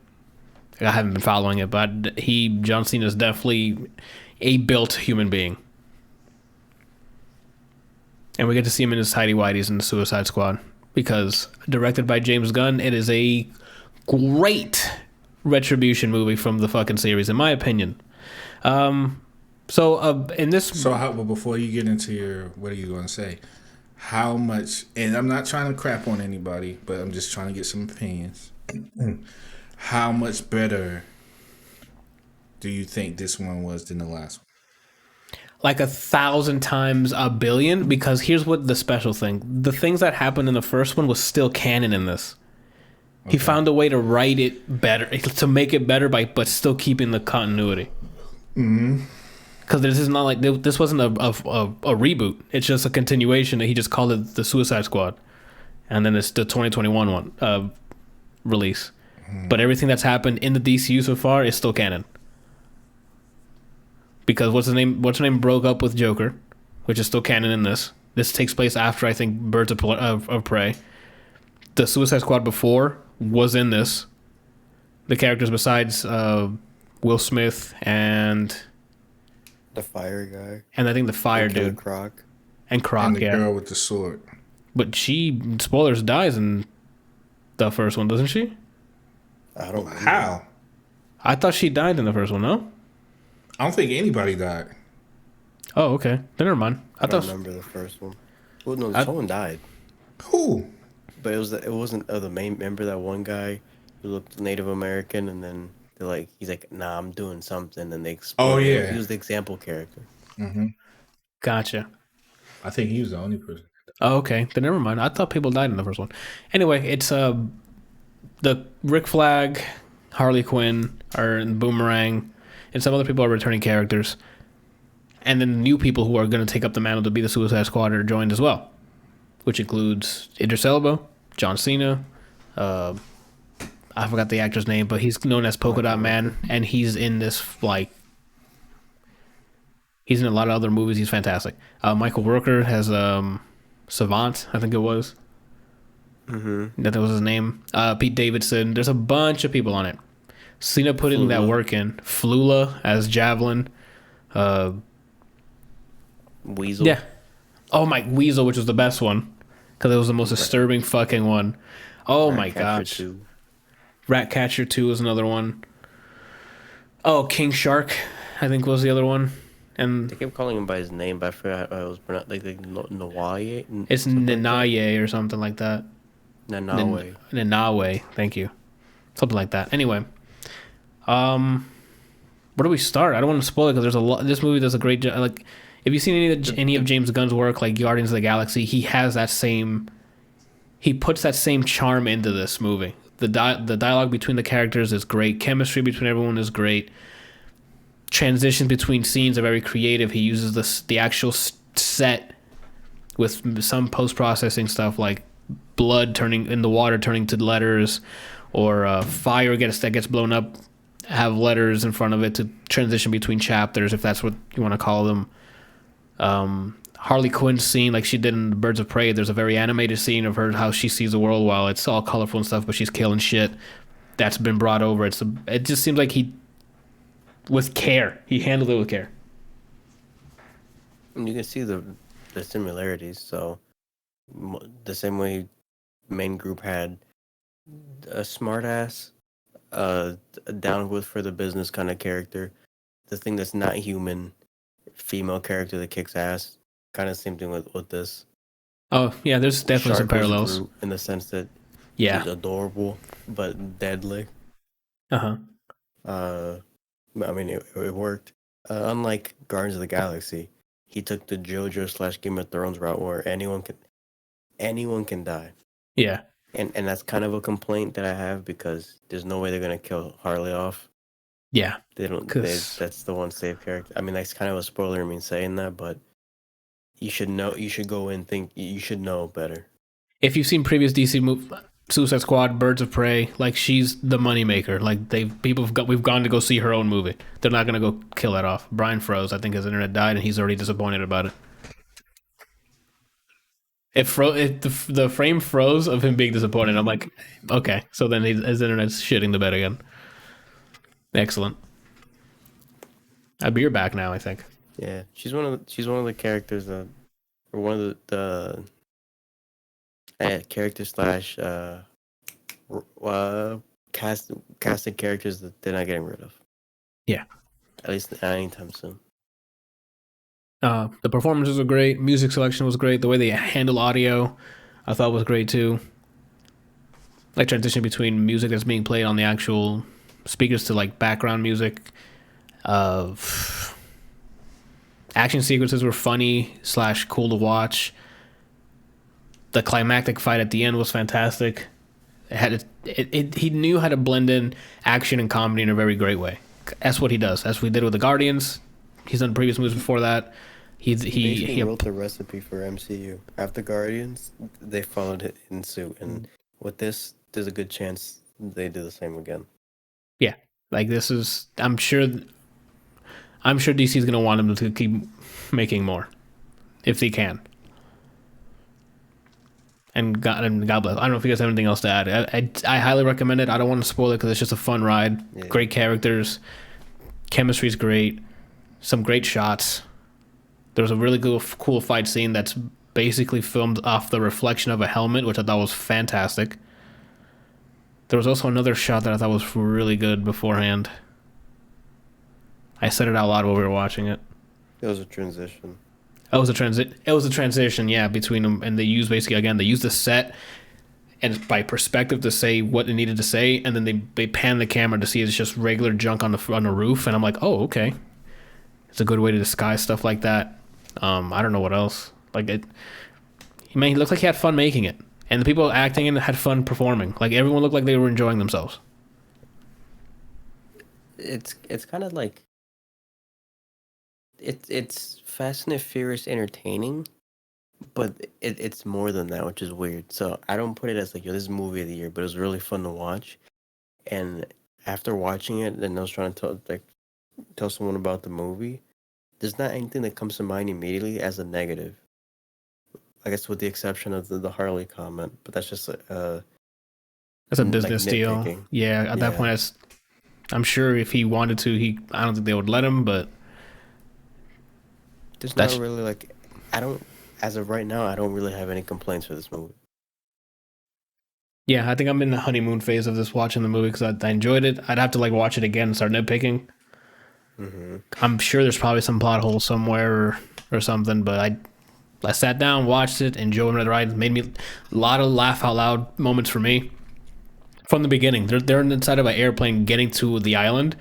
I haven't been following it. But John Cena is definitely a built human being. And we get to see him in his tidy whities in the Suicide Squad because directed by James Gunn, it is a great retribution movie from the fucking series, in my opinion. In this, but before you get into your, what are you going to say? How much? And I'm not trying to crap on anybody, but I'm just trying to get some opinions. How much better do you think this one was than the last one? Like 1,000 times a billion, because here's what the special thing. The things that happened in the first one was still canon in this. Okay. He found a way to write it better, to make it better, but still keeping the continuity. Mm-hmm. Because this is not like, this wasn't a reboot. It's just a continuation. He just called it the Suicide Squad. And then it's the 2021 one release. Mm-hmm. But everything that's happened in the DCU so far is still canon. Because what's her name broke up with Joker, which is still canon in this. This takes place after, I think, Birds of Prey. The Suicide Squad before was in this. The characters besides Will Smith and the fire guy, and I think the fire dude, Croc, and the girl with the sword. But she, spoilers, dies in the first one, doesn't she? I don't know. How? I thought she died in the first one. No. I don't think anybody died. Oh, okay. Then never mind. I don't remember the first one. Well, no, someone died. Who? But it wasn't the main member. That one guy who looked Native American, and then he's like, "Nah, I'm doing something," and they exploded. Oh yeah, he was the example character. Mm-hmm. Gotcha. I think he was the only person. Oh, okay. Then never mind. I thought people died in the first one. Anyway, it's the Rick Flag, Harley Quinn, or Boomerang. And some other people are returning characters. And then the new people who are going to take up the mantle to be the Suicide Squad are joined as well. Which includes Idris Elba, John Cena. I forgot the actor's name, but he's known as Polka Dot Man. And he's in this, he's in a lot of other movies. He's fantastic. Michael Rooker has Savant, I think it was. Mm-hmm. That was his name. Pete Davidson. There's a bunch of people on it. Cena put in that work in. Flula as Javelin. Weasel. Yeah. Oh, my Weasel, which was the best one. Because it was the most disturbing fucking one. Oh, my gosh. Ratcatcher 2 was another one. Oh, King Shark, I think, was the other one. And they kept calling him by his name, but I forgot how it was pronounced. Like Nawaye? It's Nanaye or something like that. Nanawe. Thank you. Something like that. Anyway. Where do we start? I don't want to spoil it because there's a lot. This movie does a great job. Like, if you've seen any of James Gunn's work, like Guardians of the Galaxy, he has that same. He puts that same charm into this movie. The dialogue between the characters is great. Chemistry between everyone is great. Transitions between scenes are very creative. He uses the actual set with some post processing stuff like blood turning in the water turning to letters, or fire that gets blown up. Have letters in front of it to transition between chapters, if that's what you want to call them. Harley Quinn's scene, like she did in Birds of Prey, there's a very animated scene of her, how she sees the world while it's all colorful and stuff, but she's killing shit. That's been brought over. It just seems like he handled it with care. And you can see the similarities. So the same way main group had a smartass, down with for the business kind of character, the thing that's not human, female character that kicks ass. Kind of same thing with this. Oh yeah, there's definitely some parallels in the sense that he's adorable but deadly. I mean, it worked. Unlike Guardians of the Galaxy, he took the JoJo / Game of Thrones route where anyone can die. Yeah. And that's kind of a complaint that I have because there's no way they're gonna kill Harley off. Yeah. That's the one safe character. I mean, that's kind of a spoiler in me saying that, but you should know. You should go in think. You should know better. If you've seen previous DC movies, Suicide Squad, Birds of Prey, like she's the moneymaker. Like we've gone to go see her own movie. They're not gonna go kill that off. Brian froze. I think his internet died, and he's already disappointed about it. The frame froze of him being disappointed. I'm like, okay. So then his internet's shitting the bed again. Excellent. You're back now, I think. Yeah, she's one of the characters that, or one of the characters / casting characters that they're not getting rid of. Yeah. At least not anytime soon. The performances were great. Music selection was great. The way they handle audio, I thought was great too. Like transition between music that's being played on the actual speakers to like background music. Action sequences were funny / cool to watch. The climactic fight at the end was fantastic. He knew how to blend in action and comedy in a very great way. That's what he does. That's what he did with the Guardians. He's done previous movies before that. He wrote the recipe for MCU. After Guardians, they followed it in suit, and with this, there's a good chance they do the same again. Yeah, like this is. I'm sure DC's gonna want him to keep making more, if they can. And God bless. I don't know if you guys have anything else to add. I highly recommend it. I don't want to spoil it because it's just a fun ride. Yeah. Great characters, chemistry's great, some great shots. There was a really cool fight scene that's basically filmed off the reflection of a helmet, which I thought was fantastic. There was also another shot that I thought was really good beforehand. I said it out loud while we were watching it. It was a transition. It was a transition, yeah, between them, and they used the set and by perspective to say what they needed to say, and then they pan the camera to see it's just regular junk on the roof, and I'm like, oh, okay, it's a good way to disguise stuff like that. I don't know what else. Like he looked like he had fun making it, and the people acting in it had fun performing. Like everyone looked like they were enjoying themselves. It's kind of like it's Fast and Furious entertaining, but it's more than that, which is weird. So I don't put it as like, yo, this is movie of the year, but it was really fun to watch. And after watching it, and I was trying to tell someone about the movie, there's not anything that comes to mind immediately as a negative. I guess with the exception of the Harley comment, but that's just that's a business deal. Yeah, at that point, I'm sure if he wanted to, I don't think they would let him, but. There's not really as of right now, I don't really have any complaints for this movie. Yeah, I think I'm in the honeymoon phase of this watching the movie because I enjoyed it. I'd have to watch it again and start nitpicking. Mm-hmm. I'm sure there's probably some plot hole somewhere or something, but I sat down, watched it, enjoyed the ride. It made me a lot of laugh out loud moments for me. From the beginning, they're inside of an airplane getting to the island.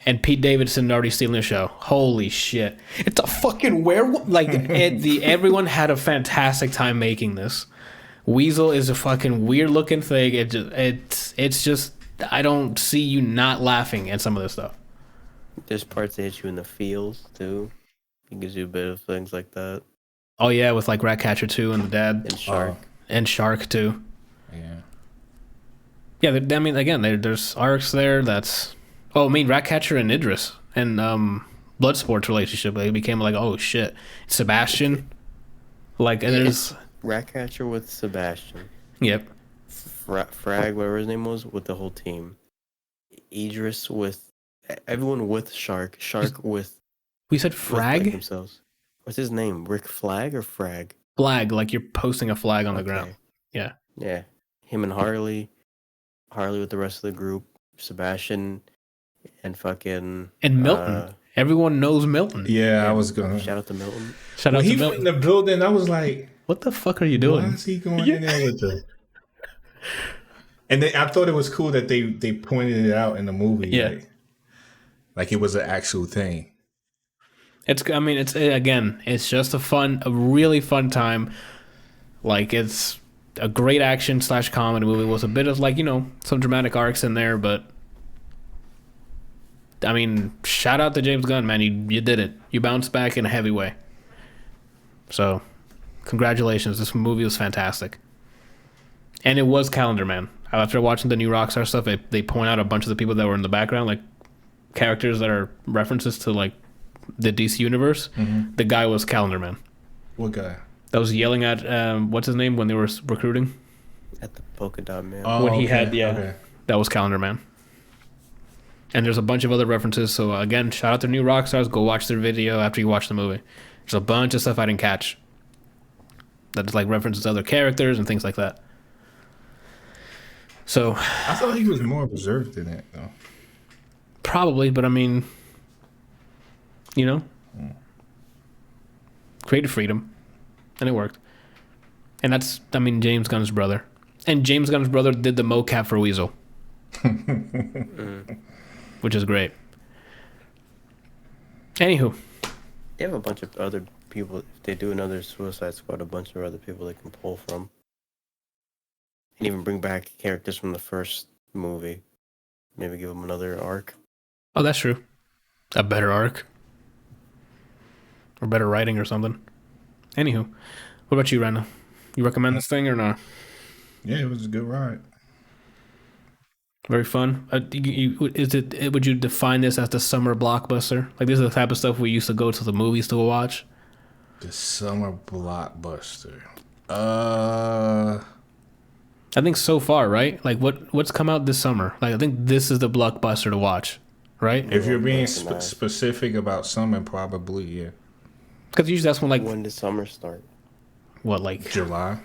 And Pete Davidson already stealing the show. Holy shit. It's a fucking werewolf. Everyone had a fantastic time making this. Weasel is a fucking weird looking thing. It's just, I don't see you not laughing at some of this stuff. There's parts that hit you in the feels, too. It gives you a bit of things like that. Oh, yeah, with Ratcatcher 2 and the dad. And Shark. And Shark, too. Yeah. Yeah, I mean, again, there's arcs there that's... Oh, I mean, Ratcatcher and Idris and Bloodsport's relationship. They became oh shit, Sebastian. And there's Ratcatcher with Sebastian. Yep. Frag, whatever his name was, with the whole team. Idris with everyone with Shark. Shark with. We said Frag. Themselves. What's his name? Rick Flag or Frag? Flag, like you're posting a flag on the ground. Yeah. Yeah. Him and Harley. Harley with the rest of the group. Sebastian. And Milton. Everyone knows Milton. Yeah, I was gonna shout out to Milton. When he went in the building, I was like, "What the fuck are you doing? Why is he going in there with the?" And then I thought it was cool that they pointed it out in the movie. Yeah, like it was an actual thing. It's again, it's just a really fun time. Like, it's a great action / comedy movie. It was a bit of like, some dramatic arcs in there, but I mean, shout out to James Gunn, man. You did it. You bounced back in a heavy way. So, congratulations. This movie was fantastic. And it was Calendar Man. After watching the new Rockstar stuff, they point out a bunch of the people that were in the background, like characters that are references to like the DC universe. The guy was Calendar Man. What guy? That was yelling at what's his name when they were recruiting? At the Polka Dot Man. Oh, When he okay, had okay. that was Calendar Man. And there's a bunch of other references. So again, shout out to new Rockstars. Go watch their video after you watch the movie. There's a bunch of stuff I didn't catch. That's like references to other characters and things like that. So I thought he was more reserved than that, though. probably, but I mean, creative freedom, and it worked. And that's, James Gunn's brother. And James Gunn's brother did the mocap for Weasel, which is great. Anywho, They have a bunch of other people. If they do another Suicide Squad, a bunch of other people they can pull from. And even bring back characters from the first movie. Maybe give them another arc. oh, that's true. A better arc. Or better writing or something. Anywho, what about you, Randall? You recommend this thing or not? Yeah, it was a good ride. Very fun. Would you define this as the summer blockbuster? Like, this is the type of stuff we used to go to the movies to watch? The summer blockbuster. I think so far, right? Like, what's come out this summer? Like, I think this is the blockbuster to watch, right? If you're being Recognize. specific about summer, probably, yeah. Because usually that's when, like, When does summer start? what, like, July.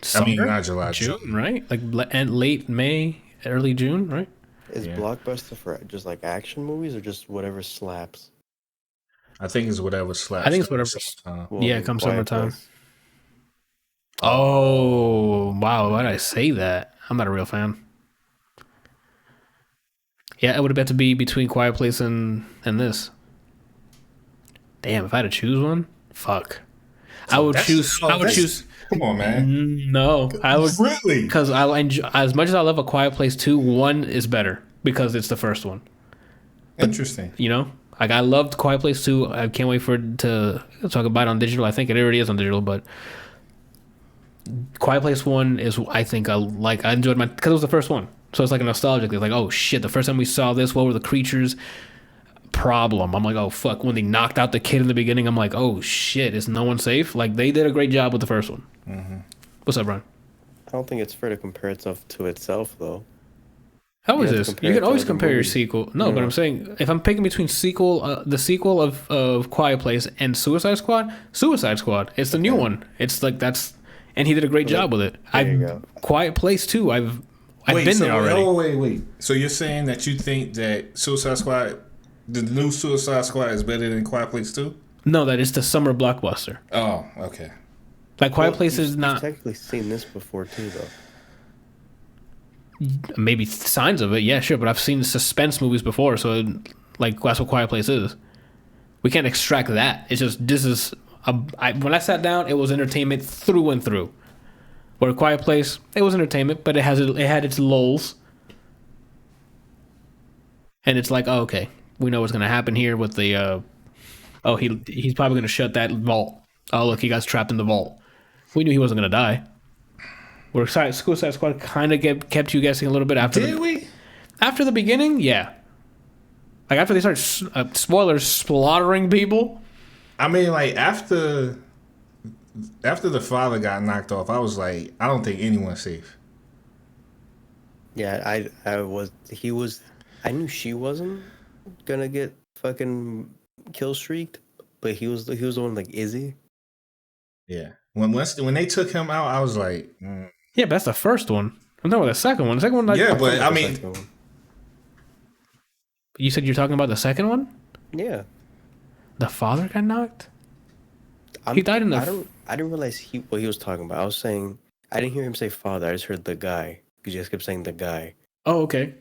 summer? not July. June, right? Like, and late May, early June, right? Is Yeah. Blockbuster for just like action movies or just whatever slaps? I think it's whatever slaps. I think it's whatever. Well, Yeah, come Quiet summertime. Place. Oh, wow. Why did I say that? I'm not a real fan. Yeah, it would have had to be between Quiet Place and this. Damn, if I had to choose one, fuck. I would choose. Come on, man. No, I would. Really? Because I enjoy, as much as I love A Quiet Place 2, 1 is better because it's the first one. Interesting. Like, I loved Quiet Place 2. I can't wait for it to talk about it on digital. I think it already is on digital, but Quiet Place 1 is, I think, I enjoyed because it was the first one. So it's like a nostalgic. It's like, oh shit, the first time we saw this, what were the creatures? Problem. I'm like, oh fuck. When they knocked out the kid in the beginning, I'm like, oh shit, is no one safe? Like, they did a great job with the first one. What's up, Brian? I don't think it's fair to compare itself to itself, though. How is have to this? compare You it can to always other compare your movies. sequel. No, but I'm saying if I'm picking between the sequel of Quiet Place and Suicide Squad, it's the new one. It's like and he did a great job with it. There you go. Quiet Place 2. I've been there already. Oh, wait. So you're saying that you think that Suicide Squad, the new Suicide Squad, is better than Quiet Place 2? No, that is the summer blockbuster. Oh, okay. Like, Quiet Well, Place is you've not. technically seen this before too, though. Maybe signs of it, yeah, sure, but I've seen suspense movies before, so like that's what Quiet Place is. We can't extract that. It's just when I sat down, it was entertainment through and through. Where Quiet Place, it was entertainment, but it had its lulls, and it's like, oh, okay, we know what's gonna happen here with the. He's probably gonna shut that vault. Oh, look, he got trapped in the vault. We knew he wasn't gonna die. Where Suicide Squad kind of kept you guessing a little bit after. Did we? After the beginning, yeah. Like, after they started, spoilers, slaughtering people. I mean, like, after the father got knocked off, I was like, I don't think anyone's safe. Yeah, I knew she wasn't gonna get fucking kill streaked, but he was the one like Izzy. Yeah. When they took him out, I was like, Yeah, but that's the first one. I'm talking about the second one. The second one, like, yeah, but I mean, you said you're talking about the second one? Yeah. The father got knocked? He died in the... I didn't realize what he was talking about. I was saying, I didn't hear him say father. I just heard the guy. He just kept saying the guy. Oh, okay.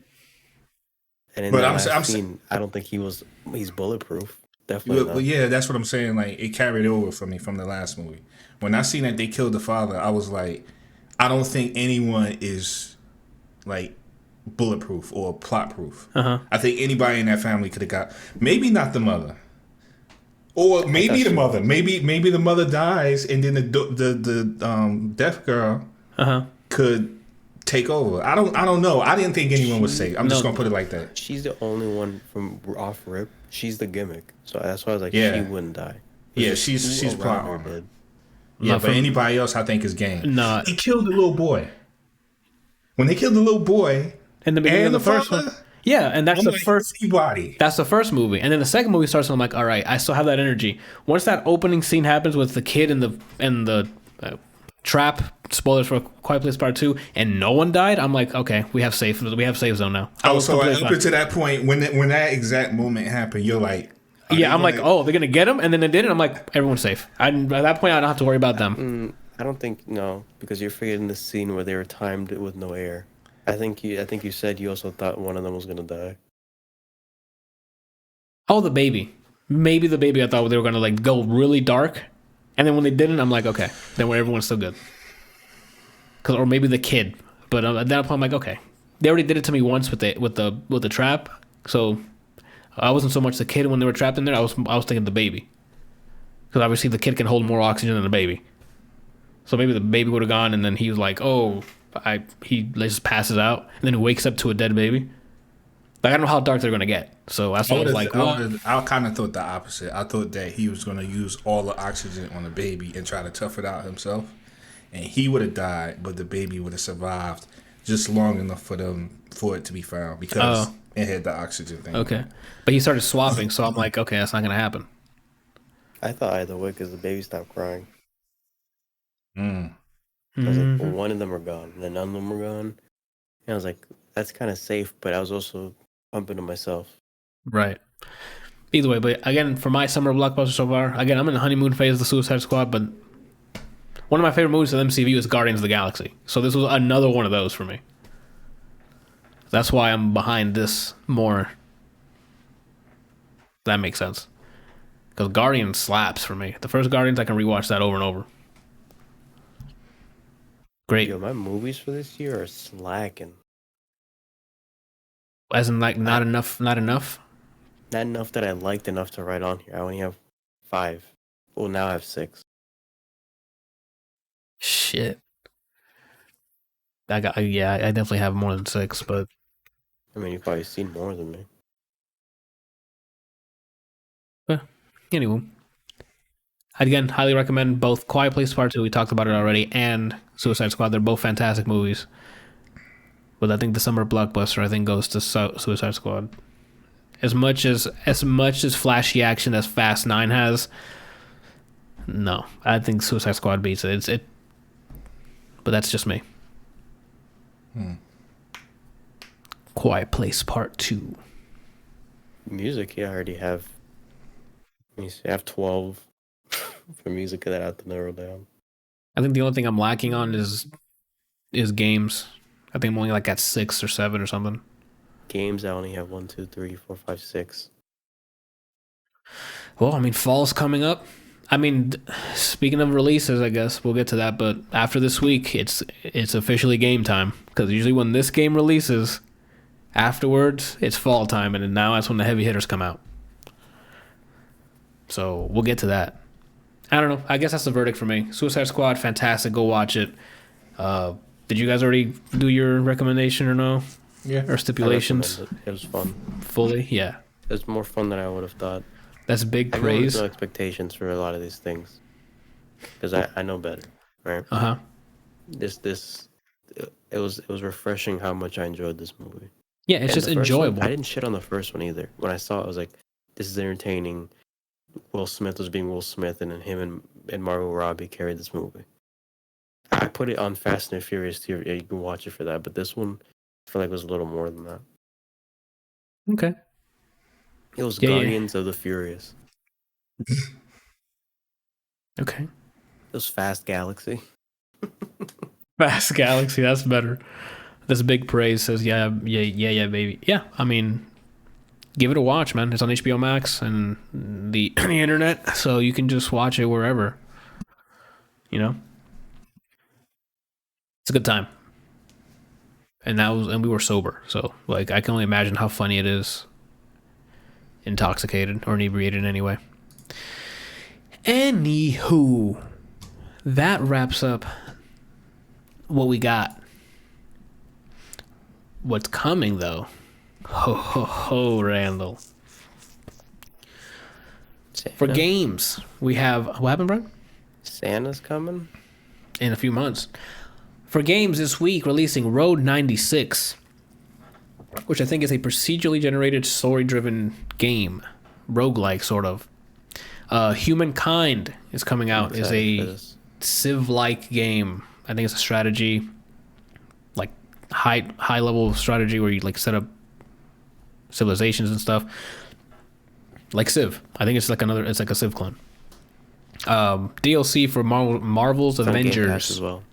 And in But the I'm last s- I'm s- scene, I don't think he's bulletproof. Definitely But not. yeah, that's what I'm saying. Like, it carried over for me from the last movie. When I seen that they killed the father, I was like, I don't think anyone is like bulletproof or plot proof. I think anybody in that family could have got, maybe not the mother, or maybe the mother. Maybe the mother dies, and then the deaf girl could take over. I don't know. I didn't think anyone was safe. I'm just gonna put it like that. She's the only one from off rip. She's the gimmick, so that's why I was like, Yeah. she wouldn't die. Yeah, she's plot armor. Dead. Yeah, Not but from- anybody else, I think, is game. No. They killed the little boy. When they killed the little boy In the beginning and of the first father, one. Yeah, and that's I'm the like, first. anybody. That's the first movie, and then the second movie starts, and I'm like, all right, I still have that energy. Once that opening scene happens with the kid in the trap, spoilers for Quiet Place Part 2, and no one died, I'm like, okay, we have safe zone now. So up to that point, when that exact moment happened, you're like, yeah, I'm like, oh, they're gonna get him, and then they didn't. I'm like, everyone's safe. By that point, I don't have to worry about them. I don't think no, because you're forgetting the scene where they were timed with no air. I think you said you also thought one of them was gonna die. Oh, the baby. Maybe the baby. I thought they were gonna like go really dark, and then when they didn't, I'm like, okay, then everyone's still good. Or maybe the kid. But at that point, I'm like, okay, they already did it to me once with the trap, so I wasn't so much the kid when they were trapped in there. I was thinking the baby, because obviously the kid can hold more oxygen than the baby. So maybe the baby would have gone, and then he was like, oh, he just passes out, and then he wakes up to a dead baby. Like, I don't know how dark they're gonna get. So that's what I was like. I kind of thought the opposite. I thought that he was gonna use all the oxygen on the baby and try to tough it out himself, and he would have died, but the baby would have survived just long enough for it to be found because it had the oxygen thing. Okay, but he started swapping, so I'm like, okay, that's not gonna happen. I thought either way because the baby stopped crying. Mm. I was like, well, one of them are gone, and then none of them were gone. And I was like, that's kind of safe, but I was also pumping to myself. Right. Either way, but again, for my summer blockbuster so far, again, I'm in the honeymoon phase of the Suicide Squad, but one of my favorite movies of the MCU is Guardians of the Galaxy. So this was another one of those for me. That's why I'm behind this more. That makes sense. Because Guardians slaps for me. The first Guardians, I can rewatch that over and over. Great. Yo, my movies for this year are slacking. As in, like, not enough? Not enough that I liked enough to write on here. I only have 5. Well, now I have 6. Shit. I definitely have more than 6, but I mean, you've probably seen more than me. anyway. Again, highly recommend both Quiet Place Part 2, we talked about it already, and Suicide Squad. They're both fantastic movies. But I think the summer blockbuster, I think, goes to Suicide Squad. As much as flashy action as Fast 9 has, no. I think Suicide Squad beats it. But that's just me. Quiet Place Part 2. Music, yeah, I already have. Let me see, I have 12 for music that I have to narrow down. I think the only thing I'm lacking on is games. I think I'm only like at 6 or 7 or something. Games, I only have 1, 2, 3, 4, 5, 6. Well, I mean, fall's coming up. I mean, speaking of releases, I guess we'll get to that. But after this week, it's officially game time. Because usually when this game releases, afterwards, it's fall time. And now that's when the heavy hitters come out. So we'll get to that. I don't know. I guess that's the verdict for me. Suicide Squad, fantastic. Go watch it. Did you guys already do your recommendation or no? Yeah. Or stipulations? It was fun. Fully? Yeah. It was more fun than I would have thought. That's big I have praise. no expectations for a lot of these things. Because I know better, right? Uh-huh. It was refreshing how much I enjoyed this movie. Yeah, it's And just the first enjoyable. one, I didn't shit on the first one either. When I saw it, I was like, this is entertaining. Will Smith was being Will Smith, and then him and Margot Robbie carried this movie. I put it on Fast and Furious too. Yeah, you can watch it for that. But this one, I feel like it was a little more than that. Okay. It was Yeah, Guardians of the Furious. Okay. It was Fast Galaxy. Fast Galaxy, that's better. That's big praise. Says, yeah, baby. Yeah, I mean, give it a watch, man. It's on HBO Max and the internet, so you can just watch it wherever. You know, it's a good time. And we were sober, so like I can only imagine how funny it is. Intoxicated or inebriated anyway. Anywho, that wraps up what we got. What's coming though? Ho ho ho, Randall. Santa. For games, we have what happened, Brian? Santa's coming in a few months. For games this week, releasing Road 96, which I think is a procedurally generated, story-driven game, roguelike sort of. Humankind is coming out. Is a Civ-like game. I think it's a strategy, like high level strategy where you like set up civilizations and stuff. Like Civ. I think it's like a Civ clone. DLC for Marvel's Avengers. Game Pass as well.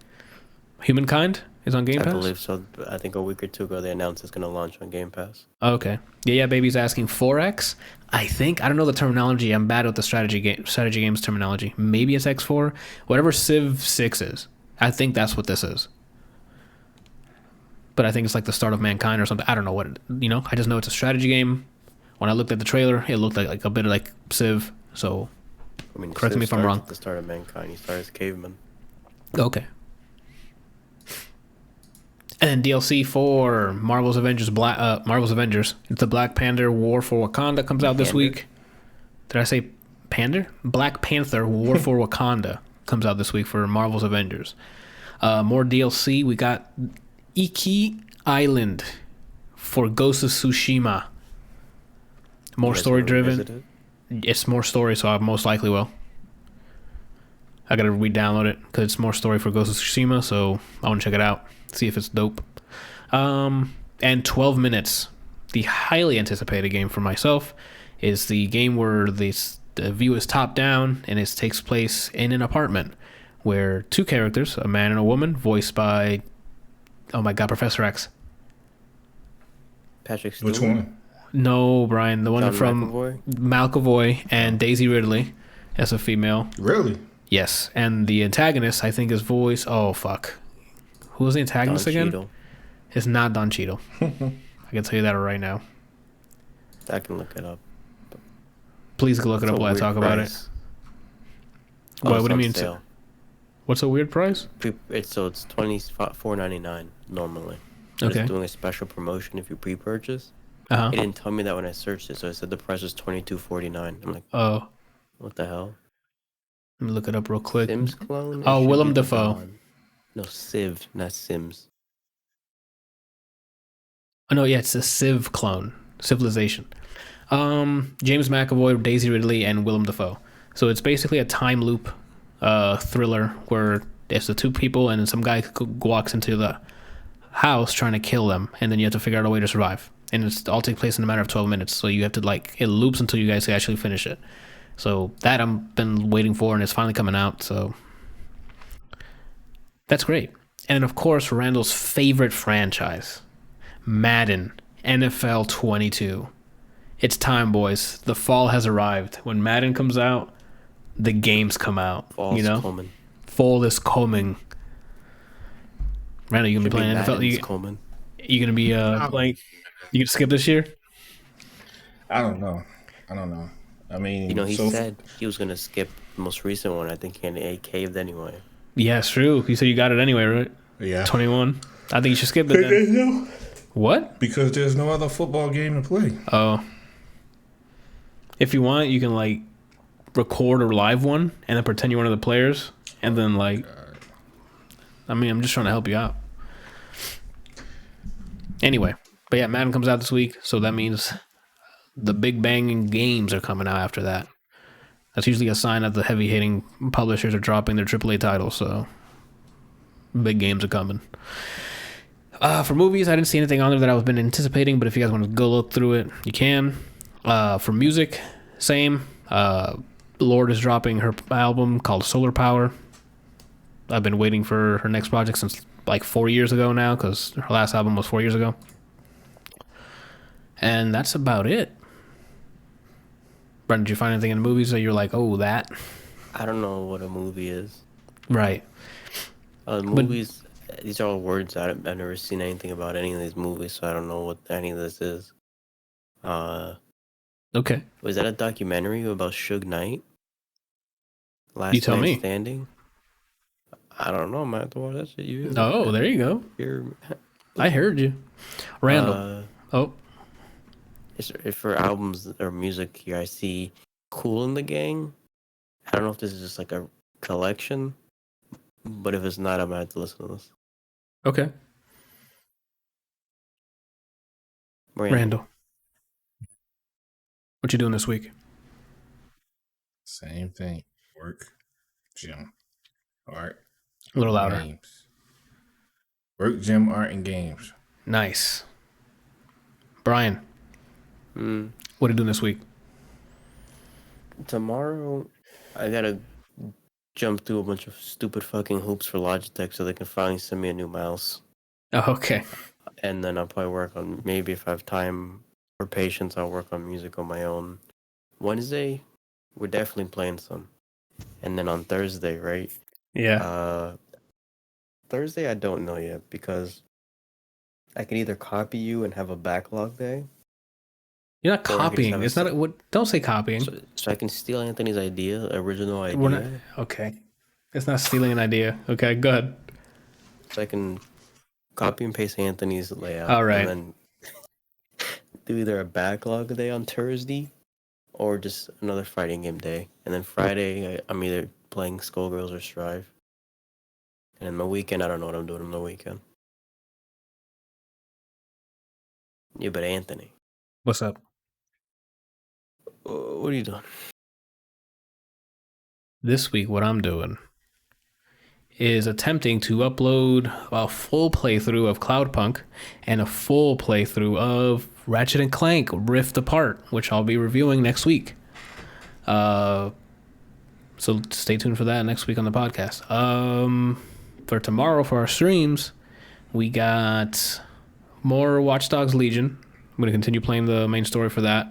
Humankind is on Game Pass? I believe so. I think a week or two ago they announced it's going to launch on Game Pass. Okay. Yeah, baby's asking 4X. I don't know the terminology. I'm bad with the strategy games terminology. Maybe it's X4. Whatever Civ 6 is. I think that's what this is. But I think it's like the start of Mankind or something. I don't know what I just know it's a strategy game. When I looked at the trailer, it looked like a bit like Civ. So, correct Civ me if I'm wrong. At the start of Mankind, he started as a caveman. Okay. And then DLC for Marvel's Avengers. It's the Black Panther War for Wakanda comes out this week. Did I say Panther? Black Panther War for Wakanda comes out this week for Marvel's Avengers. More DLC. We got Iki Island for Ghost of Tsushima. More story driven. It's more story, so I most likely will. I gotta re-download it because it's more story for Ghost of Tsushima, so I want to check it out, see if it's dope. And 12 Minutes, the highly anticipated game for myself, is the game where the view is top down and it takes place in an apartment where two characters, a man and a woman, voiced by, oh my god, Professor X. Patrick Stewart. Which one? No, Brian, the one John from McAvoy and Daisy Ridley as a female. Really? Yes, and the antagonist, I think, is voiced... Oh, fuck. Who was the antagonist Don again? Cheadle. It's not Don Cheadle. I can tell you that right now. I can look it up. Please look it up while I talk about it. What do you mean? Sale. What's a weird price? It's $24.99 normally. But Okay. It's doing a special promotion if you pre-purchase. Uh-huh. It didn't tell me that when I searched it, so it said the price was $22.49. I'm like, Oh, what the hell? let me look it up real quick. Sims clone? Oh, It should Willem be Dafoe. Dawn. No, Civ, not Sims. Oh, no, yeah, it's a Civ clone. Civilization. James McAvoy, Daisy Ridley, and Willem Dafoe. So it's basically a time loop thriller where it's the two people and then some guy walks into the house trying to kill them, and then you have to figure out a way to survive. And it's all take place in a matter of 12 minutes. So you have to, it loops until you guys actually finish it. So that I've been waiting for, and it's finally coming out. So that's great. And of course, Randall's favorite franchise, Madden NFL 22. It's time, boys. The fall has arrived. When Madden comes out, the games come out. Fall's coming. Fall is coming. Randall, you gonna be playing NFL? Coming. You gonna be playing? You gonna skip this year? I don't know. I mean, He said he was gonna skip the most recent one. I think he caved anyway. Yeah, it's true. You said you got it anyway, right? Yeah. 21. I think you should skip it then. What? Because there's no other football game to play. Oh. If you want, you can record a live one and then pretend you're one of the players, and then I'm just trying to help you out. Anyway, but yeah, Madden comes out this week, so that means the big banging games are coming out after that. That's usually a sign that the heavy hitting publishers are dropping their AAA titles, so big games are coming. For movies, I didn't see anything on there that I've been anticipating, but if you guys want to go look through it, you can. For music, same. Lorde is dropping her album called Solar Power. I've been waiting for her next project since 4 years ago now, because her last album was 4 years ago. And that's about it. Brent, did you find anything in the movies that you're like, oh, that? I don't know what a movie is. Right. Movies, these are all words. I've never seen anything about any of these movies, so I don't know what any of this is. Okay. Was that a documentary about Suge Knight? You tell Man me. Standing? I don't know. I might have to watch that shit. You Oh, there you go. I heard you. Randall. If for albums or music here, I see Kool and the Gang. I don't know if this is just like a collection, but if it's not, I might have to listen to this. Okay. Randall. What you doing this week? Same thing. Work, gym, art. A little louder. Games. Work, gym, art, and games. Nice. Brian. What are you doing this week? Tomorrow, I gotta jump through a bunch of stupid fucking hoops for Logitech so they can finally send me a new mouse. Oh, okay. And then I'll probably work on, maybe if I have time or patience, I'll work on music on my own. Wednesday, we're definitely playing some. And then on Thursday, right? Yeah. Thursday, I don't know yet because I can either copy you and have a backlog day. You're not copying. It's not what. Don't say copying. So I can steal Anthony's original idea. Okay. It's not stealing an idea. Okay, go ahead. So I can copy and paste Anthony's layout. All right. And then do either a backlog day on Thursday or just another fighting game day. And then Friday, I'm either playing Skullgirls or Strive. And then my weekend, I don't know what I'm doing on the weekend. Yeah, but Anthony. What's up? What are you doing? This week, what I'm doing is attempting to upload a full playthrough of Cloudpunk and a full playthrough of Ratchet & Clank Rift Apart, which I'll be reviewing next week. So stay tuned for that next week on the podcast. For tomorrow, for our streams, we got more Watch Dogs Legion. I'm going to continue playing the main story for that.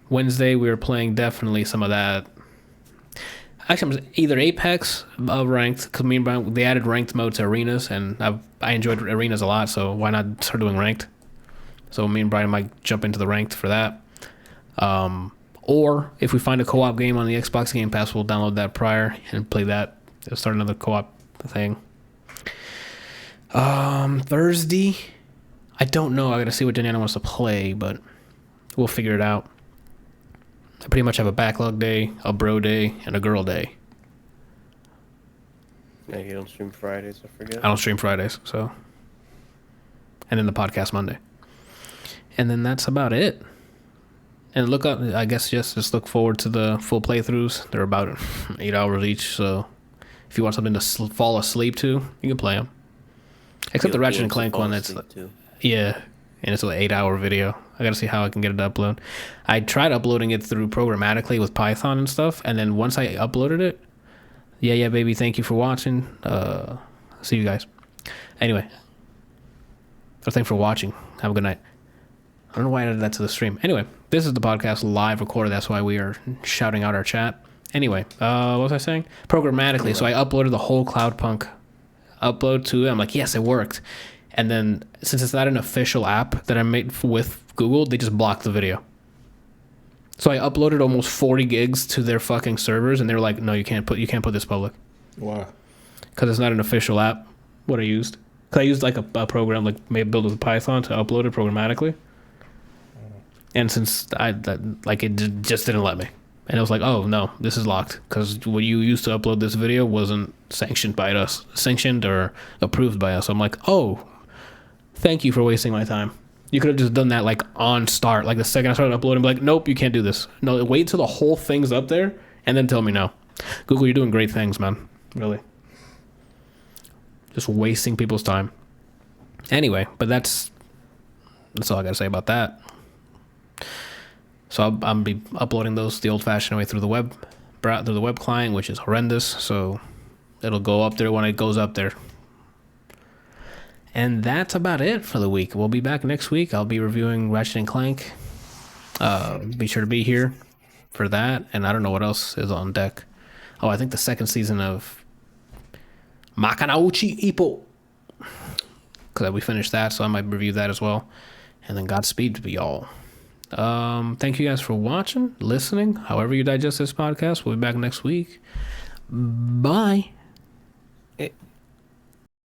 Wednesday, we were playing definitely some of that. Actually, it was either Apex ranked, because me and Brian, they added ranked mode to arenas, and I enjoyed arenas a lot, so why not start doing ranked? So me and Brian might jump into the ranked for that. Or if we find a co-op game on the Xbox Game Pass, we'll download that prior and play that. Start another co-op thing. Thursday, I don't know. I gotta see what Daniela wants to play, but we'll figure it out. I pretty much have a backlog day, a bro day, and a girl day. Yeah, you don't stream Fridays, I forget. I don't stream Fridays, so. And then the podcast Monday. And then that's about it. And look up, I guess, just look forward to the full playthroughs. They're about 8 hours each, so if you want something to fall asleep to, you can play them. Except the Ratchet & Clank one, it's yeah, and it's an 8-hour video. I gotta see how I can get it to upload. I tried uploading it through programmatically with Python and stuff, and then once I uploaded it, yeah, baby, thank you for watching. See you guys. Anyway, so thanks for watching. Have a good night. I don't know why I added that to the stream. Anyway, this is the podcast live recorded. That's why we are shouting out our chat. Anyway, what was I saying? Programmatically. So I uploaded the whole Cloudpunk upload to it. I'm like, yes, it worked. And then since it's not an official app that I made with Google, they just blocked the video. So I uploaded almost 40 gigs to their fucking servers, and they're like, no, you can't put this public. Why? Because it's not an official app. What I used. Because I used like a program like maybe built with Python to upload it programmatically. And since it just didn't let me. And it was like, oh, no, this is locked. Because what you used to upload this video wasn't sanctioned or approved by us. So I'm like, oh, thank you for wasting my time. You could have just done that like on start. Like the second I started uploading, be like, nope, you can't do this. No, wait till the whole thing's up there and then tell me no. Google, you're doing great things, man. Really. Just wasting people's time. Anyway, but that's all I got to say about that. So I'll be uploading those the old-fashioned way through the web client, which is horrendous. So it'll go up there when it goes up there. And that's about it for the week. We'll be back next week. I'll be reviewing Ratchet & Clank. Be sure to be here. for that, and I don't know what else is on deck. Oh, I think the second season of Makanauchi Ippo, because we finished that, so I might review that as well. And then Godspeed to y'all. Thank you guys for watching, listening, however you digest this podcast. We'll be back next week. Bye.